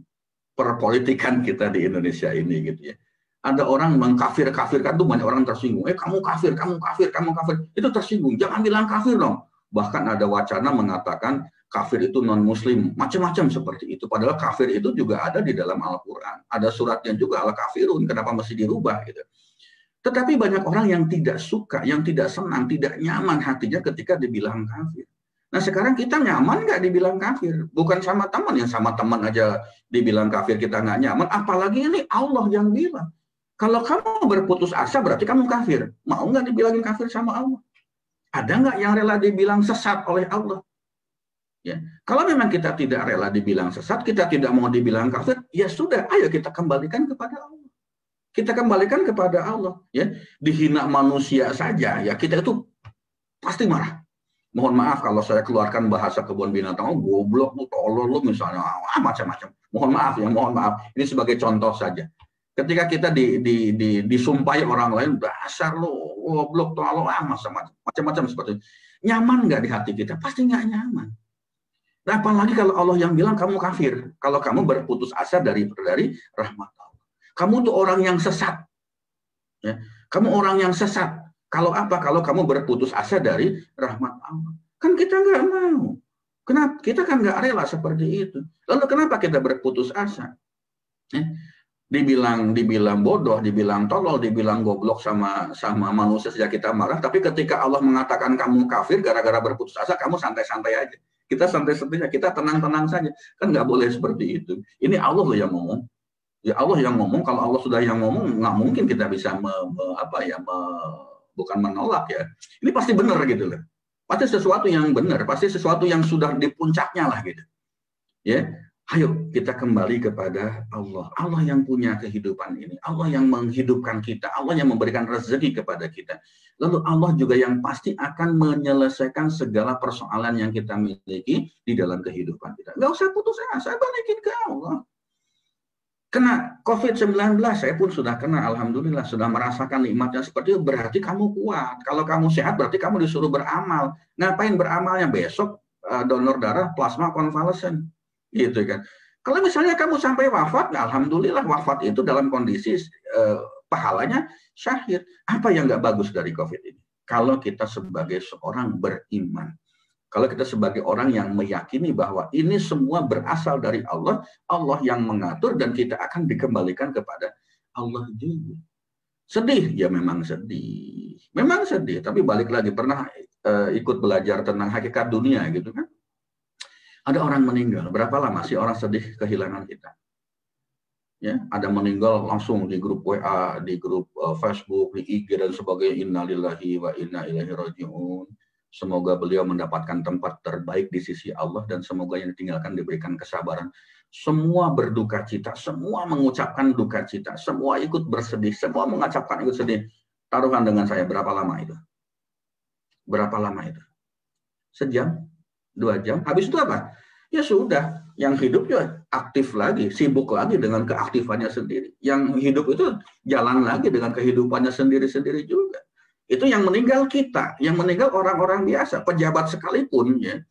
perpolitikan kita di Indonesia ini gitu ya. Ada orang mengkafir-kafirkan tuh banyak orang tersinggung. Kamu kafir, kamu kafir, kamu kafir. Itu tersinggung. Jangan bilang kafir dong. Bahkan ada wacana mengatakan kafir itu non-muslim. Macam-macam seperti itu. Padahal kafir itu juga ada di dalam Al-Quran. Ada suratnya juga Al-Kafirun. Kenapa mesti dirubah gitu. Tetapi banyak orang yang tidak suka, yang tidak senang, tidak nyaman hatinya ketika dibilang kafir. Nah sekarang kita nyaman nggak dibilang kafir? Bukan sama teman, yang sama teman aja dibilang kafir kita nggak nyaman. Apalagi ini Allah yang bilang. Kalau kamu berputus asa berarti kamu kafir. Mau nggak dibilangin kafir sama Allah? Ada nggak yang rela dibilang sesat oleh Allah? Ya. Kalau memang kita tidak rela dibilang sesat, kita tidak mau dibilang kafir, ya sudah, ayo kita kembalikan kepada Allah. Kita kembalikan kepada Allah, ya. Dihina manusia saja, ya kita itu pasti marah. Mohon maaf kalau saya keluarkan bahasa kebun binatang, goblok, tolol, misalnya, macam-macam. Mohon maaf ya, mohon maaf. Ini sebagai contoh saja. Ketika kita disumpahi orang lain, dasar lo, goblok, tolol, macam-macam seperti itu. Nyaman nggak di hati kita? Pasti nggak nyaman. Nah, apalagi kalau Allah yang bilang kamu kafir, kalau kamu berputus asa dari rahmat Allah. Kamu tuh orang yang sesat. Ya. Kamu orang yang sesat. Kalau apa? Kalau kamu berputus asa dari rahmat Allah. Kan kita nggak mau. Kenapa? Kita kan nggak rela seperti itu. Lalu kenapa kita berputus asa? Ya. Dibilang bodoh, dibilang tolol, dibilang goblok sama manusia sejak kita marah. Tapi ketika Allah mengatakan kamu kafir gara-gara berputus asa, kamu santai-santai aja. Kita santai-santai, kita tenang-tenang saja. Kan nggak boleh seperti itu. Ini Allah loh yang ngomong. Ya Allah yang ngomong. Kalau Allah sudah yang ngomong, nggak mungkin kita bisa bukan menolak ya. Ini pasti benar gitu loh. Pasti sesuatu yang benar. Pasti sesuatu yang sudah di puncaknya lah gitu. Ya. Ayo kita kembali kepada Allah. Allah yang punya kehidupan ini. Allah yang menghidupkan kita. Allah yang memberikan rezeki kepada kita. Lalu Allah juga yang pasti akan menyelesaikan segala persoalan yang kita miliki di dalam kehidupan kita. Nggak usah putus asa, balikin ke Allah. Kena COVID-19, saya pun sudah kena, alhamdulillah, sudah merasakan nikmatnya seperti itu, berarti kamu kuat. Kalau kamu sehat, berarti kamu disuruh beramal. Ngapain beramalnya? Besok donor darah plasma konvalesen. Gitu kan. Kalau misalnya kamu sampai wafat, nah alhamdulillah wafat itu dalam kondisi pahalanya syahid. Apa yang nggak bagus dari COVID ini? Kalau kita sebagai seorang beriman, kalau kita sebagai orang yang meyakini bahwa ini semua berasal dari Allah, Allah yang mengatur dan kita akan dikembalikan kepada Allah juga. Sedih, ya memang sedih. Memang sedih, tapi balik lagi, pernah ikut belajar tentang hakikat dunia gitu kan. Ada orang meninggal, berapa lama sih orang sedih kehilangan kita? Ya, ada meninggal langsung di grup WA, di grup Facebook, di IG dan sebagainya. Innalillahi wa inna ilaihi raji'un. Semoga beliau mendapatkan tempat terbaik di sisi Allah dan semoga yang ditinggalkan diberikan kesabaran. Semua berduka cita, semua mengucapkan duka cita, semua ikut bersedih, semua mengucapkan ikut sedih. Taruhan dengan saya, berapa lama itu? Berapa lama itu? Sejam? 2 jam, habis itu apa? Ya sudah, yang hidup ya aktif lagi, sibuk lagi dengan keaktifannya sendiri. Yang hidup itu jalan lagi dengan kehidupannya sendiri-sendiri juga. Itu yang meninggal kita, yang meninggal orang-orang biasa, pejabat sekalipun ya,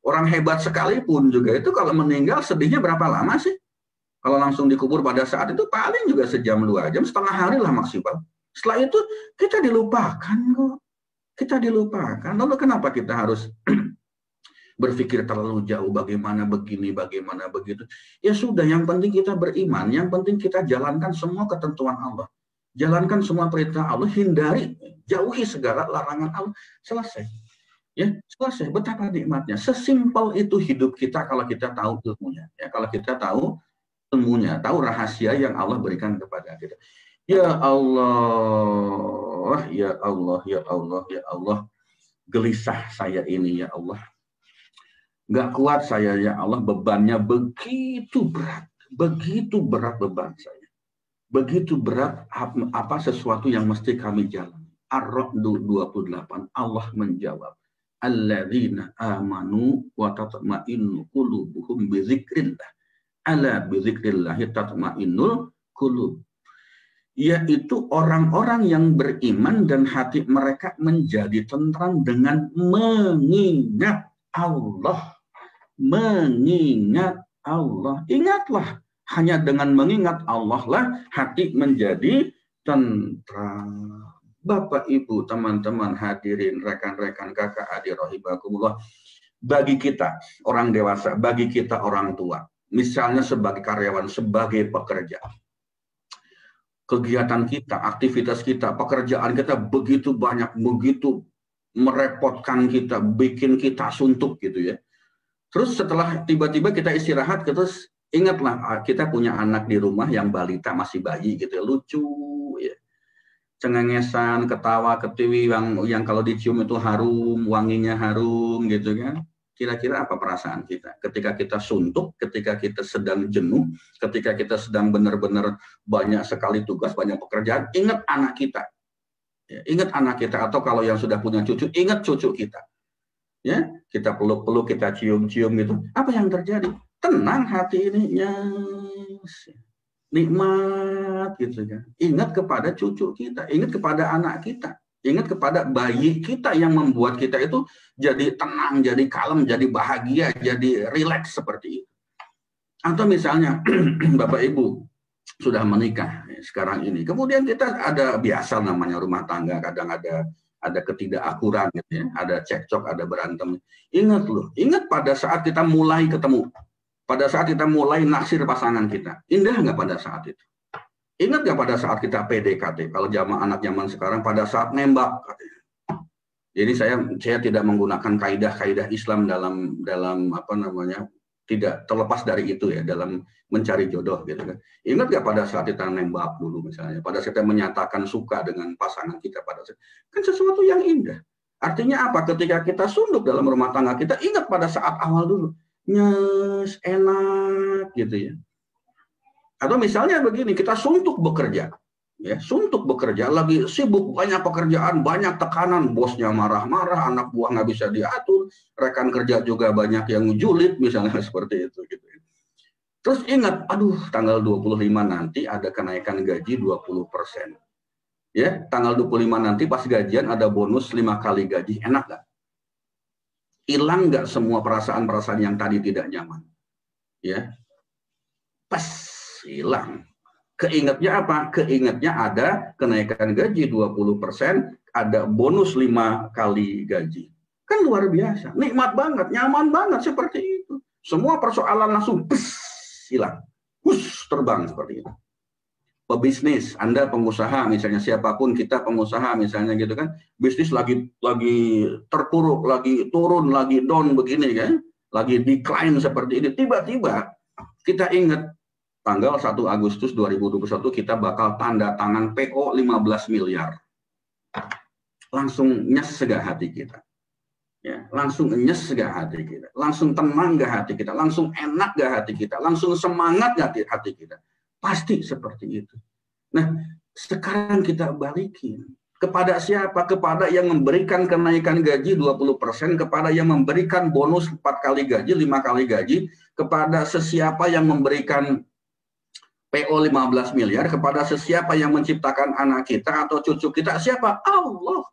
orang hebat sekalipun juga itu kalau meninggal sedihnya berapa lama sih? Kalau langsung dikubur pada saat itu paling juga sejam 2 jam, setengah hari lah maksimal. Setelah itu kita dilupakan kok, kita dilupakan. Lalu kenapa kita harus berpikir terlalu jauh bagaimana begini, bagaimana begitu. Ya sudah, yang penting kita beriman, yang penting kita jalankan semua ketentuan Allah. Jalankan semua perintah Allah, hindari, jauhi segala larangan Allah. Selesai. Ya, selesai. Betapa nikmatnya. Sesimpel itu hidup kita kalau kita tahu ilmunya. Ya, kalau kita tahu ilmunya, tahu rahasia yang Allah berikan kepada kita. Ya Allah, ya Allah, ya Allah, ya Allah. Gelisah saya ini ya Allah. Nggak kuat saya ya Allah, bebannya begitu berat beban saya. Begitu berat apa sesuatu yang mesti kami jalani. Ar-Ra'd 28, Allah menjawab, alladzina amanu wa tatma'innu qulubuhum bi dzikrillah. Ala bi dzikrillah tatma'innul qulub. Yaitu orang-orang yang beriman dan hati mereka menjadi tentram dengan mengingat Allah. Mengingat Allah. Ingatlah, hanya dengan mengingat Allah lah hati menjadi tentram. Bapak, Ibu, teman-teman hadirin, rekan-rekan, kakak adik rahimakumullah. Bagi kita orang dewasa, bagi kita orang tua, misalnya sebagai karyawan, sebagai pekerja, kegiatan kita, aktivitas kita, pekerjaan kita begitu banyak, begitu merepotkan kita, bikin kita suntuk gitu ya. Terus setelah tiba-tiba kita istirahat, terus ingatlah kita punya anak di rumah yang balita, masih bayi gitu ya, lucu ya. Cengengesan, ketawa, ketiwi yang kalau dicium itu harum, wanginya harum gitu kan. Kira-kira apa perasaan kita? Ketika kita suntuk, ketika kita sedang jenuh, ketika kita sedang benar-benar banyak sekali tugas, banyak pekerjaan, ingat anak kita. Ya, ingat anak kita, atau kalau yang sudah punya cucu, ingat cucu kita. Ya, kita peluk-peluk, kita cium-cium gitu. Apa yang terjadi? Tenang hati ini. Yes. nikmat gitu kan. Ingat kepada cucu kita, ingat kepada anak kita, ingat kepada bayi kita yang membuat kita itu jadi tenang, jadi kalem, jadi bahagia, jadi rileks seperti itu. Atau misalnya Bapak Ibu sudah menikah sekarang ini, kemudian kita ada biasa namanya rumah tangga, kadang ada ketidakakuran gitu ya, ada cekcok, ada berantem. Ingat loh, ingat pada saat kita mulai ketemu, pada saat kita mulai naksir pasangan kita, indah nggak pada saat itu? Ingat nggak pada saat kita PDKT? Kalau anak zaman sekarang pada saat nembak katanya. Jadi saya tidak menggunakan kaidah-kaidah Islam dalam apa namanya, tidak terlepas dari itu ya, dalam mencari jodoh gitu kan. Ingat nggak pada saat kita nembak dulu misalnya, pada saat kita menyatakan suka dengan pasangan kita, pada saat, kan sesuatu yang indah. Artinya apa? Ketika kita sunduk dalam rumah tangga kita, ingat pada saat awal dulu, nyes, enak gitu ya. Atau misalnya begini, kita suntuk bekerja. Ya, suntuk bekerja, lagi sibuk, banyak pekerjaan, banyak tekanan, bosnya marah-marah, anak buah nggak bisa diatur, rekan kerja juga banyak yang julid, misalnya seperti itu. Gitu. Terus ingat, aduh tanggal 25 nanti ada kenaikan gaji 20%. Ya, tanggal 25 nanti pas gajian ada bonus 5 kali gaji, enak nggak? Hilang nggak semua perasaan-perasaan yang tadi tidak nyaman? Ya, pas hilang. Keingetnya apa? Keingetnya ada kenaikan gaji 20%, ada bonus 5 kali gaji. Kan luar biasa, nikmat banget, nyaman banget seperti itu. Semua persoalan langsung hilang, terbang seperti itu. Pebisnis, Anda pengusaha misalnya, siapapun kita pengusaha misalnya gitu kan, bisnis lagi terpuruk, lagi turun, lagi down begini kan, lagi decline seperti ini, tiba-tiba kita ingat tanggal 1 Agustus 2021 kita bakal tanda tangan PO 15 miliar. Langsung nyes gak hati kita? Ya, langsung nyes gak hati kita? Langsung tenang gak hati kita? Langsung enak gak hati kita? Langsung semangat gak hati kita? Pasti seperti itu. Nah, sekarang kita balikin. Kepada siapa? Kepada yang memberikan kenaikan gaji 20%, kepada yang memberikan bonus 4 kali gaji, 5 kali gaji, kepada sesiapa yang memberikan PO 15 miliar, kepada sesiapa yang menciptakan anak kita atau cucu kita, siapa? Allah.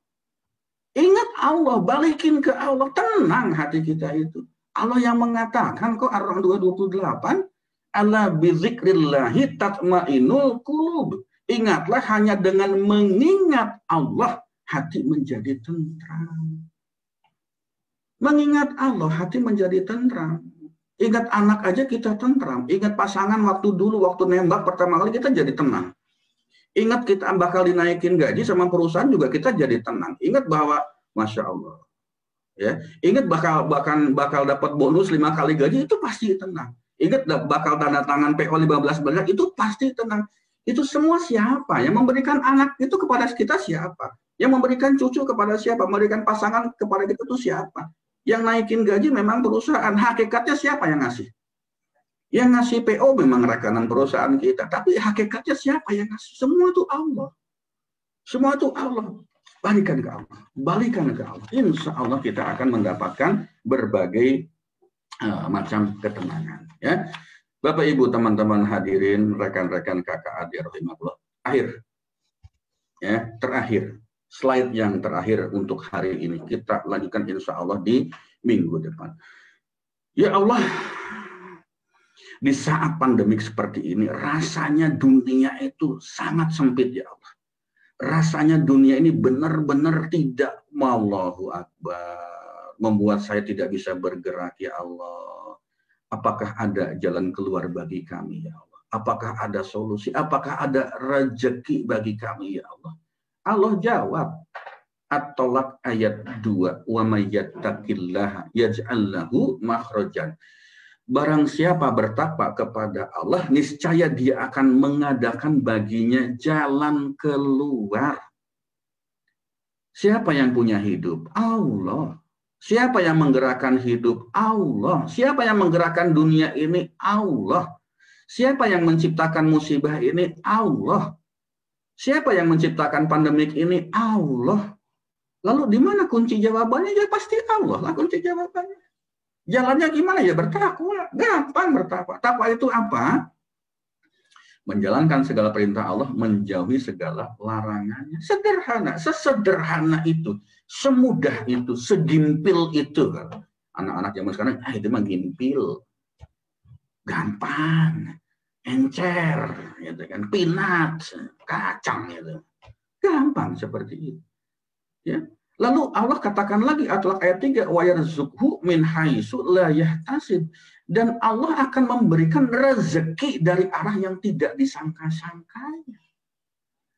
Ingat Allah, balikin ke Allah, tenang hati kita itu. Allah yang mengatakan kok Ar-Rahman 228, ala bizikrillahi tatmainul qulub. Ingatlah hanya dengan mengingat Allah hati menjadi tentram. Mengingat Allah hati menjadi tentram. Ingat anak aja kita tentram. Ingat pasangan waktu dulu, waktu nembak pertama kali kita jadi tenang. Ingat kita bakal dinaikin gaji sama perusahaan juga kita jadi tenang. Ingat bahwa Masya Allah. Ya, ingat bakal dapat bonus 5 kali gaji, itu pasti tenang. Ingat bakal tanda tangan PO 15 miliar, itu pasti tenang. Itu semua siapa? Yang memberikan anak itu kepada kita siapa? Yang memberikan cucu kepada siapa? Memberikan pasangan kepada kita itu siapa? Yang naikin gaji memang perusahaan. Hakikatnya siapa yang ngasih? Yang ngasih PO memang rekanan perusahaan kita. Tapi hakikatnya siapa yang ngasih? Semua itu Allah. Semua itu Allah. Balikan ke Allah. Balikan ke Allah. Insya Allah kita akan mendapatkan berbagai macam ketenangan. Ya, Bapak Ibu teman-teman hadirin, rekan-rekan kakak adik rahimahullah. Terakhir. Slide yang terakhir untuk hari ini. Kita lanjutkan insya Allah di minggu depan. Ya Allah, di saat pandemik seperti ini, rasanya dunia itu sangat sempit ya Allah. Rasanya dunia ini benar-benar tidak, Allahu Akbar, membuat saya tidak bisa bergerak ya Allah. Apakah ada jalan keluar bagi kami ya Allah? Apakah ada solusi? Apakah ada rezeki bagi kami ya Allah? Allah jawab, At-Tolak ayat 2, wa may yattaqillaha yaj'al lahu makhrajan. Barang siapa bertakwa kepada Allah, niscaya dia akan mengadakan baginya jalan keluar. Siapa yang punya hidup? Allah. Siapa yang menggerakkan hidup? Allah. Siapa yang menggerakkan dunia ini? Allah. Siapa yang menciptakan musibah ini? Allah. Siapa yang menciptakan pandemik ini? Allah. Lalu di mana kunci jawabannya? Ya pasti Allah lah kunci jawabannya. Jalannya gimana? Ya bertakwa. Gampang bertakwa. Takwa itu apa? menjalankan segala perintah Allah, menjauhi segala larangannya. Sederhana, sesederhana itu, semudah itu, segimpil itu. Anak-anak zaman sekarang, itu mah gimpil, gampang, encer, gitu kan, pinat, kacang, gitu. Gampang seperti itu. Ya. Lalu Allah katakan lagi At-Talaq ayat 3, wa yarzuqhu min haitsu la yahtasib, dan Allah akan memberikan rezeki dari arah yang tidak disangka-sangkanya.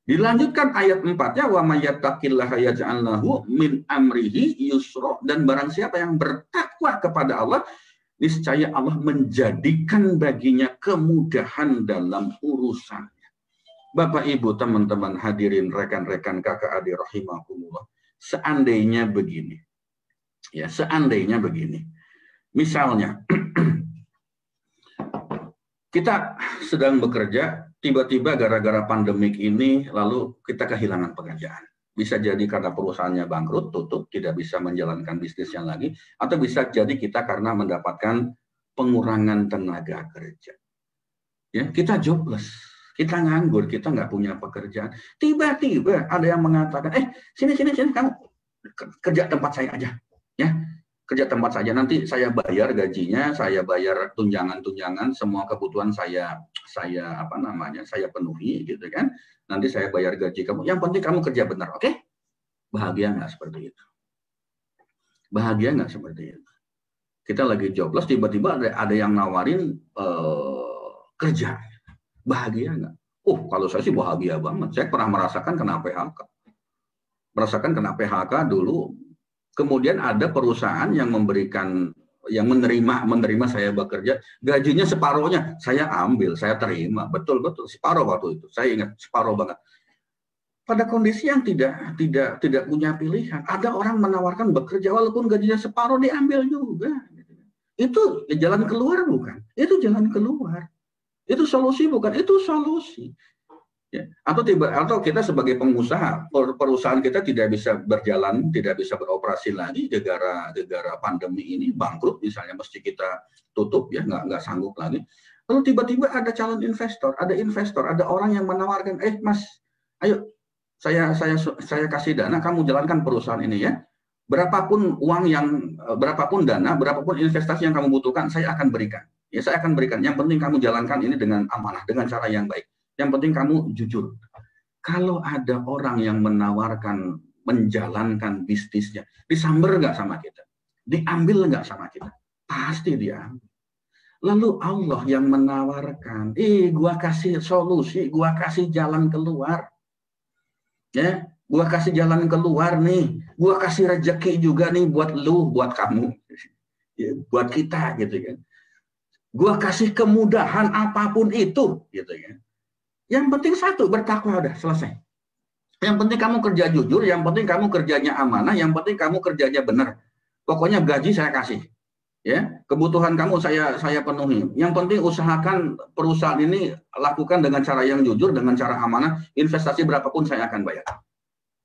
Dilanjutkan ayat 4-nya, wa may yattaqillaha yaj'al lahu min amrihi yusra, dan barang siapa yang bertakwa kepada Allah, niscaya Allah menjadikan baginya kemudahan dalam urusannya. Bapak, Ibu, teman-teman hadirin, rekan-rekan, kakak adik rahimakumullah, seandainya begini, ya, seandainya begini, misalnya kita sedang bekerja, tiba-tiba gara-gara pandemik ini, lalu kita kehilangan pekerjaan. Bisa jadi karena perusahaannya bangkrut, tutup, tidak bisa menjalankan bisnisnya lagi, atau bisa jadi kita karena mendapatkan pengurangan tenaga kerja. Ya, kita jobless, kita nganggur, kita nggak punya pekerjaan. Tiba-tiba ada yang mengatakan, sini kamu kerja tempat saya aja, ya, kerja tempat saja, nanti saya bayar gajinya, saya bayar tunjangan-tunjangan, semua kebutuhan saya penuhi, gitu kan. Nanti saya bayar gaji kamu, yang penting kamu kerja benar, oke? Bahagia nggak seperti itu? Bahagia nggak seperti itu? Kita lagi jobless, tiba-tiba ada yang nawarin kerja, bahagia nggak? Kalau saya sih bahagia banget. Saya pernah merasakan kena PHK. Merasakan kena PHK dulu. Kemudian ada perusahaan yang menerima saya bekerja, gajinya separohnya saya ambil, saya terima, betul separoh waktu itu. Saya ingat separoh banget. Pada kondisi yang tidak punya pilihan, ada orang menawarkan bekerja walaupun gajinya separoh, diambil juga. Itu jalan keluar bukan? Itu jalan keluar. Itu solusi bukan? Itu solusi. Ya. Atau kita sebagai pengusaha, perusahaan kita tidak bisa berjalan, tidak bisa beroperasi lagi gara-gara pandemi ini, bangkrut misalnya, mesti kita tutup, ya, nggak sanggup lagi. Lalu tiba-tiba ada calon investor, ada orang yang menawarkan, Mas, ayo saya kasih dana, kamu jalankan perusahaan ini, ya. Berapapun dana, berapapun investasi yang kamu butuhkan, saya akan berikan. Ya, saya akan berikan. Yang penting kamu jalankan ini dengan amanah, dengan cara yang baik. Yang penting kamu jujur. Kalau ada orang yang menawarkan menjalankan bisnisnya, disamber nggak sama kita? Diambil nggak sama kita? Pasti diambil. Lalu Allah yang menawarkan, gua kasih solusi, gua kasih jalan keluar. Ya, gua kasih jalan keluar nih. Gua kasih rezeki juga nih buat lu, buat kamu. Ya, buat kita, gitu kan. Gua kasih kemudahan apapun itu, gitu kan. Yang penting satu, bertakwa, udah selesai. Yang penting kamu kerja jujur, yang penting kamu kerjanya amanah, yang penting kamu kerjanya benar. Pokoknya gaji saya kasih. Ya, kebutuhan kamu saya penuhi. Yang penting usahakan perusahaan ini lakukan dengan cara yang jujur, dengan cara amanah, investasi berapapun saya akan bayar.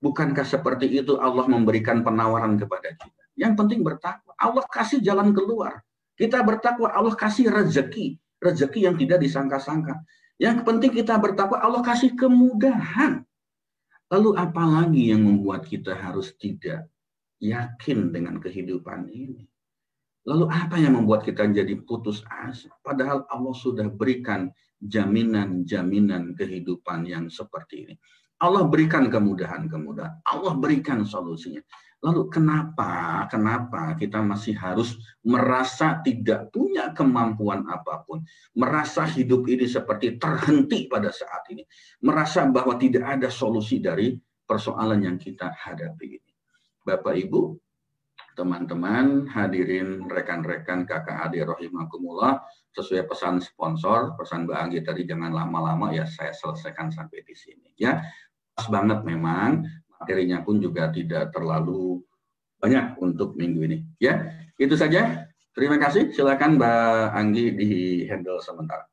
Bukankah seperti itu Allah memberikan penawaran kepada kita? Yang penting bertakwa. Allah kasih jalan keluar. Kita bertakwa, Allah kasih rezeki yang tidak disangka-sangka. Yang penting kita bertakwa, Allah kasih kemudahan. Lalu apalagi yang membuat kita harus tidak yakin dengan kehidupan ini? Lalu apa yang membuat kita jadi putus asa? Padahal Allah sudah berikan jaminan-jaminan kehidupan yang seperti ini. Allah berikan kemudahan-kemudahan. Allah berikan solusinya. Lalu kenapa kita masih harus merasa tidak punya kemampuan apapun, merasa hidup ini seperti terhenti pada saat ini, merasa bahwa tidak ada solusi dari persoalan yang kita hadapi ini. Bapak, Ibu, teman-teman, hadirin, rekan-rekan, kakak adik rahimakumullah, sesuai pesan sponsor, pesan Mbak Anggi tadi, jangan lama-lama, ya saya selesaikan sampai di sini. Ya, pas banget memang. Materinya pun juga tidak terlalu banyak untuk minggu ini. Ya, itu saja. Terima kasih. Silakan Mbak Anggi di handle sementara.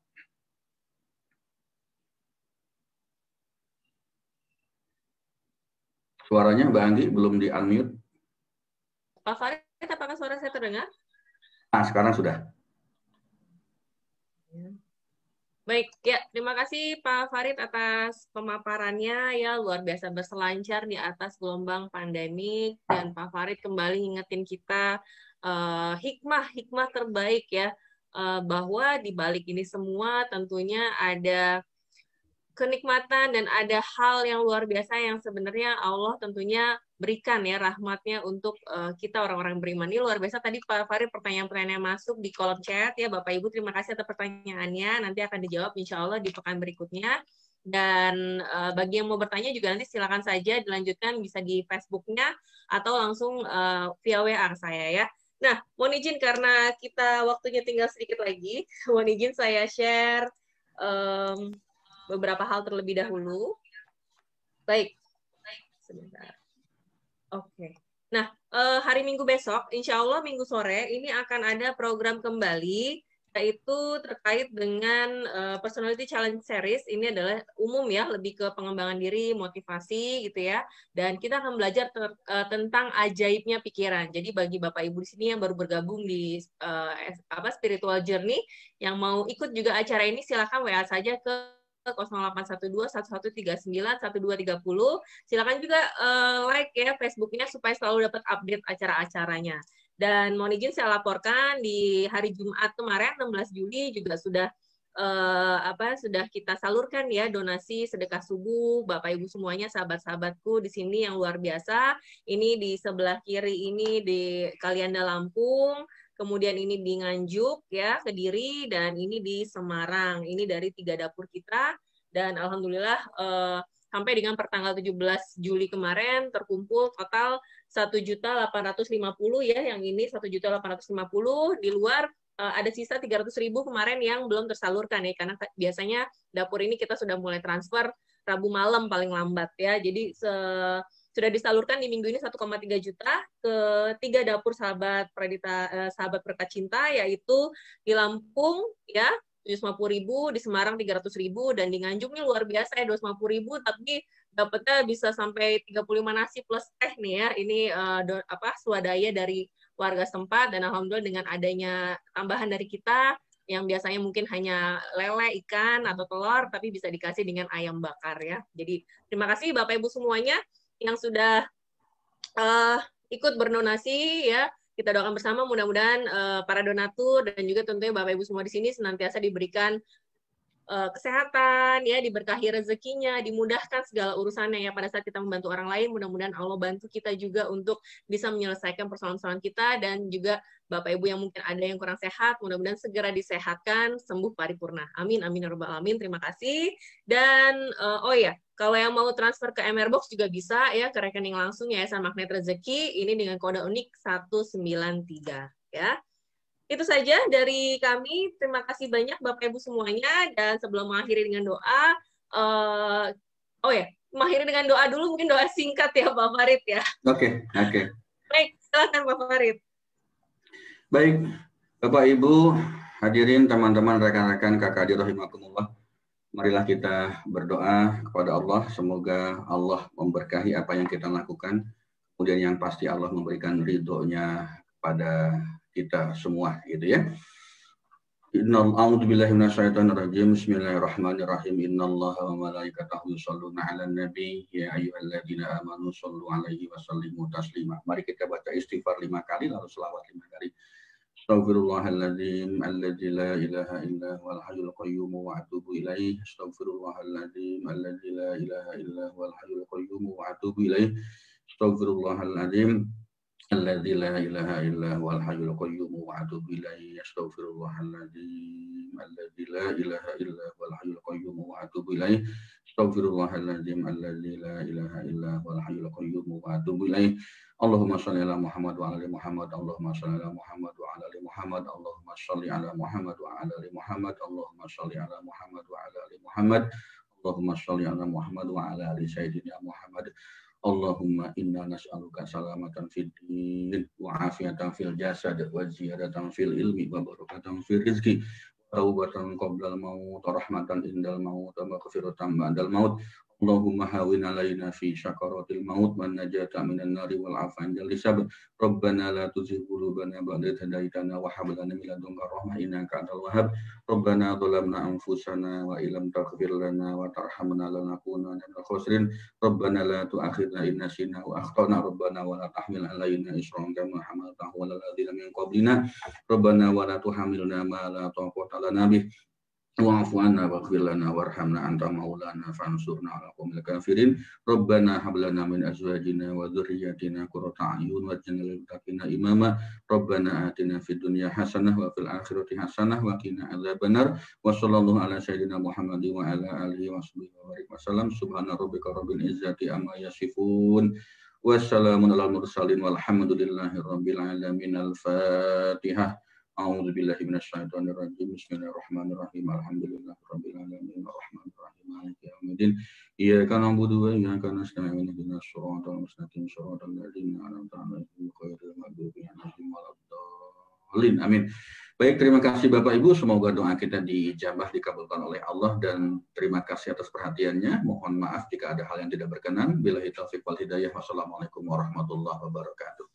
Suaranya Mbak Anggi belum di unmute. Pak Farid, apakah suara saya terdengar? Nah, sekarang sudah. Baik, ya terima kasih Pak Farid atas pemaparannya ya, luar biasa berselancar di atas gelombang pandemik, dan Pak Farid kembali ngingetin kita hikmah-hikmah terbaik ya, bahwa di balik ini semua tentunya ada kenikmatan dan ada hal yang luar biasa yang sebenarnya Allah tentunya berikan ya rahmatnya untuk kita orang-orang beriman. Ini luar biasa. Tadi Pak Farid pertanyaan-pertanyaan masuk di kolom chat ya Bapak Ibu, terima kasih atas pertanyaannya. Nanti akan dijawab insya Allah di pekan berikutnya. Dan bagi yang mau bertanya juga nanti silakan saja dilanjutkan, bisa di Facebooknya atau langsung via WA saya ya. Nah, mohon izin karena kita waktunya tinggal sedikit lagi, mohon izin saya share beberapa hal terlebih dahulu. Baik, sebentar. Oke. Nah, hari Minggu besok, insya Allah Minggu sore, ini akan ada program kembali, yaitu terkait dengan Personality Challenge Series. Ini adalah umum ya, lebih ke pengembangan diri, motivasi gitu ya. Dan kita akan belajar tentang ajaibnya pikiran. Jadi bagi Bapak Ibu di sini yang baru bergabung di Spiritual Journey, yang mau ikut juga acara ini, silakan WA saja ke 0812 1139 1230. Silakan juga like ya Facebooknya supaya selalu dapat update acara-acaranya. Dan mohon izin saya laporkan di hari Jumat kemarin 16 Juli juga sudah sudah kita salurkan ya donasi sedekah subuh Bapak Ibu semuanya, sahabat-sahabatku di sini yang luar biasa. Ini di sebelah kiri ini di Kalianda Lampung, kemudian ini di Nganjuk ya, Kediri, dan ini di Semarang. Ini dari 3 dapur kita, dan alhamdulillah sampai dengan pertanggal 17 Juli kemarin terkumpul total 1.850.000 ya, yang ini 1.850.000, di luar ada sisa 300.000 kemarin yang belum tersalurkan ya, karena biasanya dapur ini kita sudah mulai transfer Rabu malam paling lambat ya. Jadi sudah disalurkan di minggu ini 1,3 juta ke 3 dapur sahabat sahabat berkat cinta, yaitu di Lampung ya 750.000, di Semarang 300.000, dan di Nganjuk nih luar biasa ya 250.000, tapi dapatnya bisa sampai 35 nasi plus teh nih ya. Ini swadaya dari warga setempat, dan alhamdulillah dengan adanya tambahan dari kita yang biasanya mungkin hanya lele, ikan atau telur, tapi bisa dikasih dengan ayam bakar ya. Jadi terima kasih Bapak Ibu semuanya yang sudah ikut berdonasi ya. Kita doakan bersama mudah-mudahan para donatur dan juga tentunya Bapak Ibu semua di sini senantiasa diberikan kesehatan ya, diberkahi rezekinya, dimudahkan segala urusannya ya pada saat kita membantu orang lain. Mudah-mudahan Allah bantu kita juga untuk bisa menyelesaikan persoalan-persoalan kita, dan juga Bapak Ibu yang mungkin ada yang kurang sehat, mudah-mudahan segera disehatkan, sembuh paripurna. Amin amin ya rabbal alamin. Terima kasih. Dan oh ya, kalau yang mau transfer ke MR Box juga bisa ya, ke rekening langsung Yayasan Magnet Rezeki ini dengan kode unik 193 ya. Itu saja dari kami. Terima kasih banyak Bapak Ibu semuanya. Dan sebelum mengakhiri dengan doa, mengakhiri dengan doa dulu, mungkin doa singkat ya Pak Farid ya. Oke. Baik, silakan Pak Farid. Baik, Bapak Ibu, hadirin teman-teman, rekan-rekan kakak rahimakumullah. Marilah kita berdoa kepada Allah, semoga Allah memberkahi apa yang kita lakukan. Kemudian yang pasti Allah memberikan ridhonya kepada kita semua, gitu ya. A'udzubillahi minasyaitonirrajim. Bismillahirrahmanirrahim. Innallaha wa malaikatahu yusholluna 'alan nabi ya ayyuhalladzina amanu shollu 'alaihi wa sallimu taslima. Mari kita baca istighfar 5 kali lalu selawat 5 kali. Astaghfirullahaladzim alladzi la ilaha illa huwal hayyul qayyum wa atubu ilaih. Astaghfirullahaladzim alladzi la ilaha illa huwal hayyul qayyum wa atubu ilaih. Astaghfirullahaladzim alladzi la ilaha illa huwal hayyul qayyum wa atubu ilaih. Astaghfirullahaladzim alladzi la ilaha illa huwal hayyul qayyum wa atubu ilaih. Astaghfirullahaladzim alladzi la ilaha illa huwal hayyul qayyum wa atubu ilaih. Allahumma shalli ala Muhammad wa ala ali Muhammad. Allahumma shalli ala Muhammad wa ala ali Muhammad. Allahumma shalli ala Muhammad wa ala ali Muhammad. Allahumma shalli ala Muhammad wa ala ali Muhammad. Allahumma shalli ala Muhammad wa ala ali Sayyidina Muhammad. Allahumma inna nas'aluka salamatan fid din wa afiyatan fil jasad wa ziyadatan fil ilmi wa barakatan fil rizqi wa taubatan qabla al maut wa rahmatan indal maut wa maghfiratan ba'dal maut. Allahumma hawin alaina fi syakaratil maut wan najata minan nari wal afan jal hisab. Rabbana la tuzigh qulubana ba'da idh hadaitana wa hab lana min ladunka rahmah innaka antal wahhab. Rabbana dhalamna anfusana wa illam taghfir lana wa tarhamna lanakunanna minal khasirin. Rabbana la tu'akhidna in nasina wa akhtana. Rabbana wa la tahmil alaina isran kama hamaltahu 'alal ladzina min qablina. Rabbana wa la tuhamilna ma la taqata lana bih. Wa'fu 'anna waghfir lana warhamna anta maulana fansurna 'alal qaumil kafirin. Rabbana hab lana min azwajina wa dzurriyyatina qurrata a'yun waj'alna lil muttaqina imama. Rabbana atina fid dunya hasanah wa fil akhirati hasanah wa qina adzabannar. Wa sallallahu ala sayyidina Muhammadin wa ala alihi wasallam. Subhana rabbika rabbil izzati amma yasifun. Wassalamun alal mursalin walhamdulillahi rabbil alamin. Al-Fatihah. A'udzu billahi minasyaitonir rajim. Bismillahirrahmanirrahim. Alhamdulillahirabbil alamin arrahmanir rahim maliki yaumiddin. Iyyaka na'budu wa iyyaka nasta'in ihdinas siratal mustaqim siratal ladzina an'amta 'alaihim ghairil maghdubi 'alaihim waladdallin. Amin. Baik, terima kasih Bapak Ibu. Semoga doa kita dijabah, dikabulkan oleh Allah, dan terima kasih atas perhatiannya. Mohon maaf jika ada hal yang tidak berkenan. Billahi taufiq wal hidayah. Wassalamualaikum warahmatullahi wabarakatuh.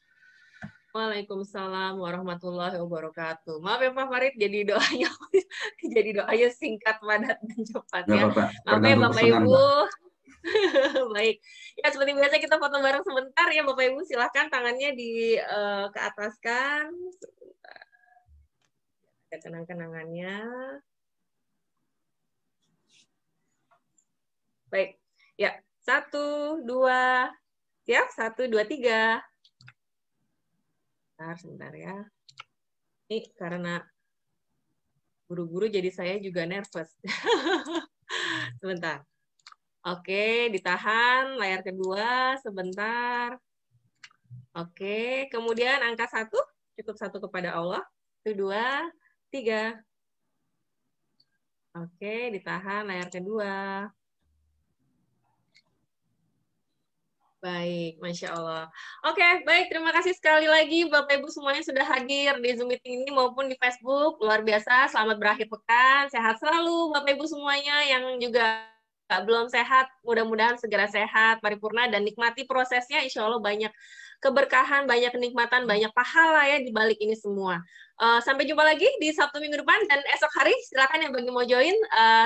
Waalaikumsalam warahmatullahi wabarakatuh. Maaf ya Pak Farid, jadi doanya singkat, padat, dan cepat ya. Maaf ya Bapak Ibu. Baik. Ya seperti biasa kita foto bareng sebentar ya Bapak Ibu. Silahkan tangannya ke ataskan. Ada kenang-kenangannya. Baik. Ya, 1, 2. Ya, 1, 2, 3. Sebentar ya. Ini karena buru-buru jadi saya juga nervous. Sebentar. Oke, ditahan layar kedua sebentar. Oke, kemudian angka 1, cukup 1 kepada Allah. 1, 2, 3. Oke, ditahan layar kedua. Baik, Masya Allah. Oke, baik. Terima kasih sekali lagi Bapak Ibu semuanya sudah hadir di Zoom meeting ini maupun di Facebook. Luar biasa, selamat berakhir pekan. Sehat selalu Bapak Ibu semuanya yang juga belum sehat. Mudah-mudahan segera sehat, paripurna, dan nikmati prosesnya. Insya Allah banyak keberkahan, banyak kenikmatan, banyak pahala ya di balik ini semua. Sampai jumpa lagi di Sabtu minggu depan dan esok hari. Silakan yang bagi mau join.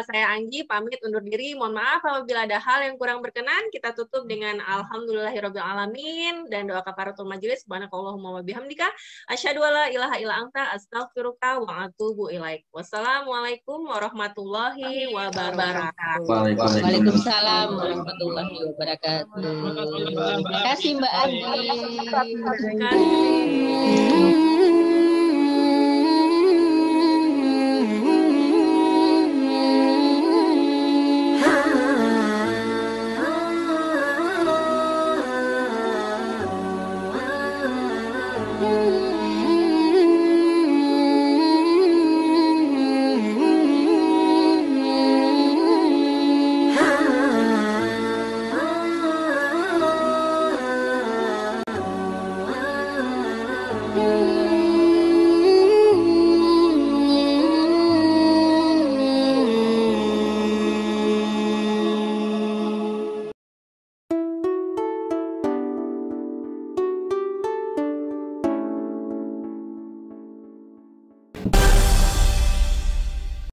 Saya Anggi pamit undur diri. Mohon maaf apabila ada hal yang kurang berkenan. Kita tutup dengan alhamdulillahirabbil alamin dan doa kafaratul majelis. Subhanakallahumma wa bihamdika asyhadu alla ilaha illa anta astaghfiruka wa atubu ilaik. Wassalamualaikum warahmatullahi wabarakatuh. Waalaikumsalam warahmatullahi wabarakatuh. Terima kasih Mbak Anggi. Terima kasih. Thank you.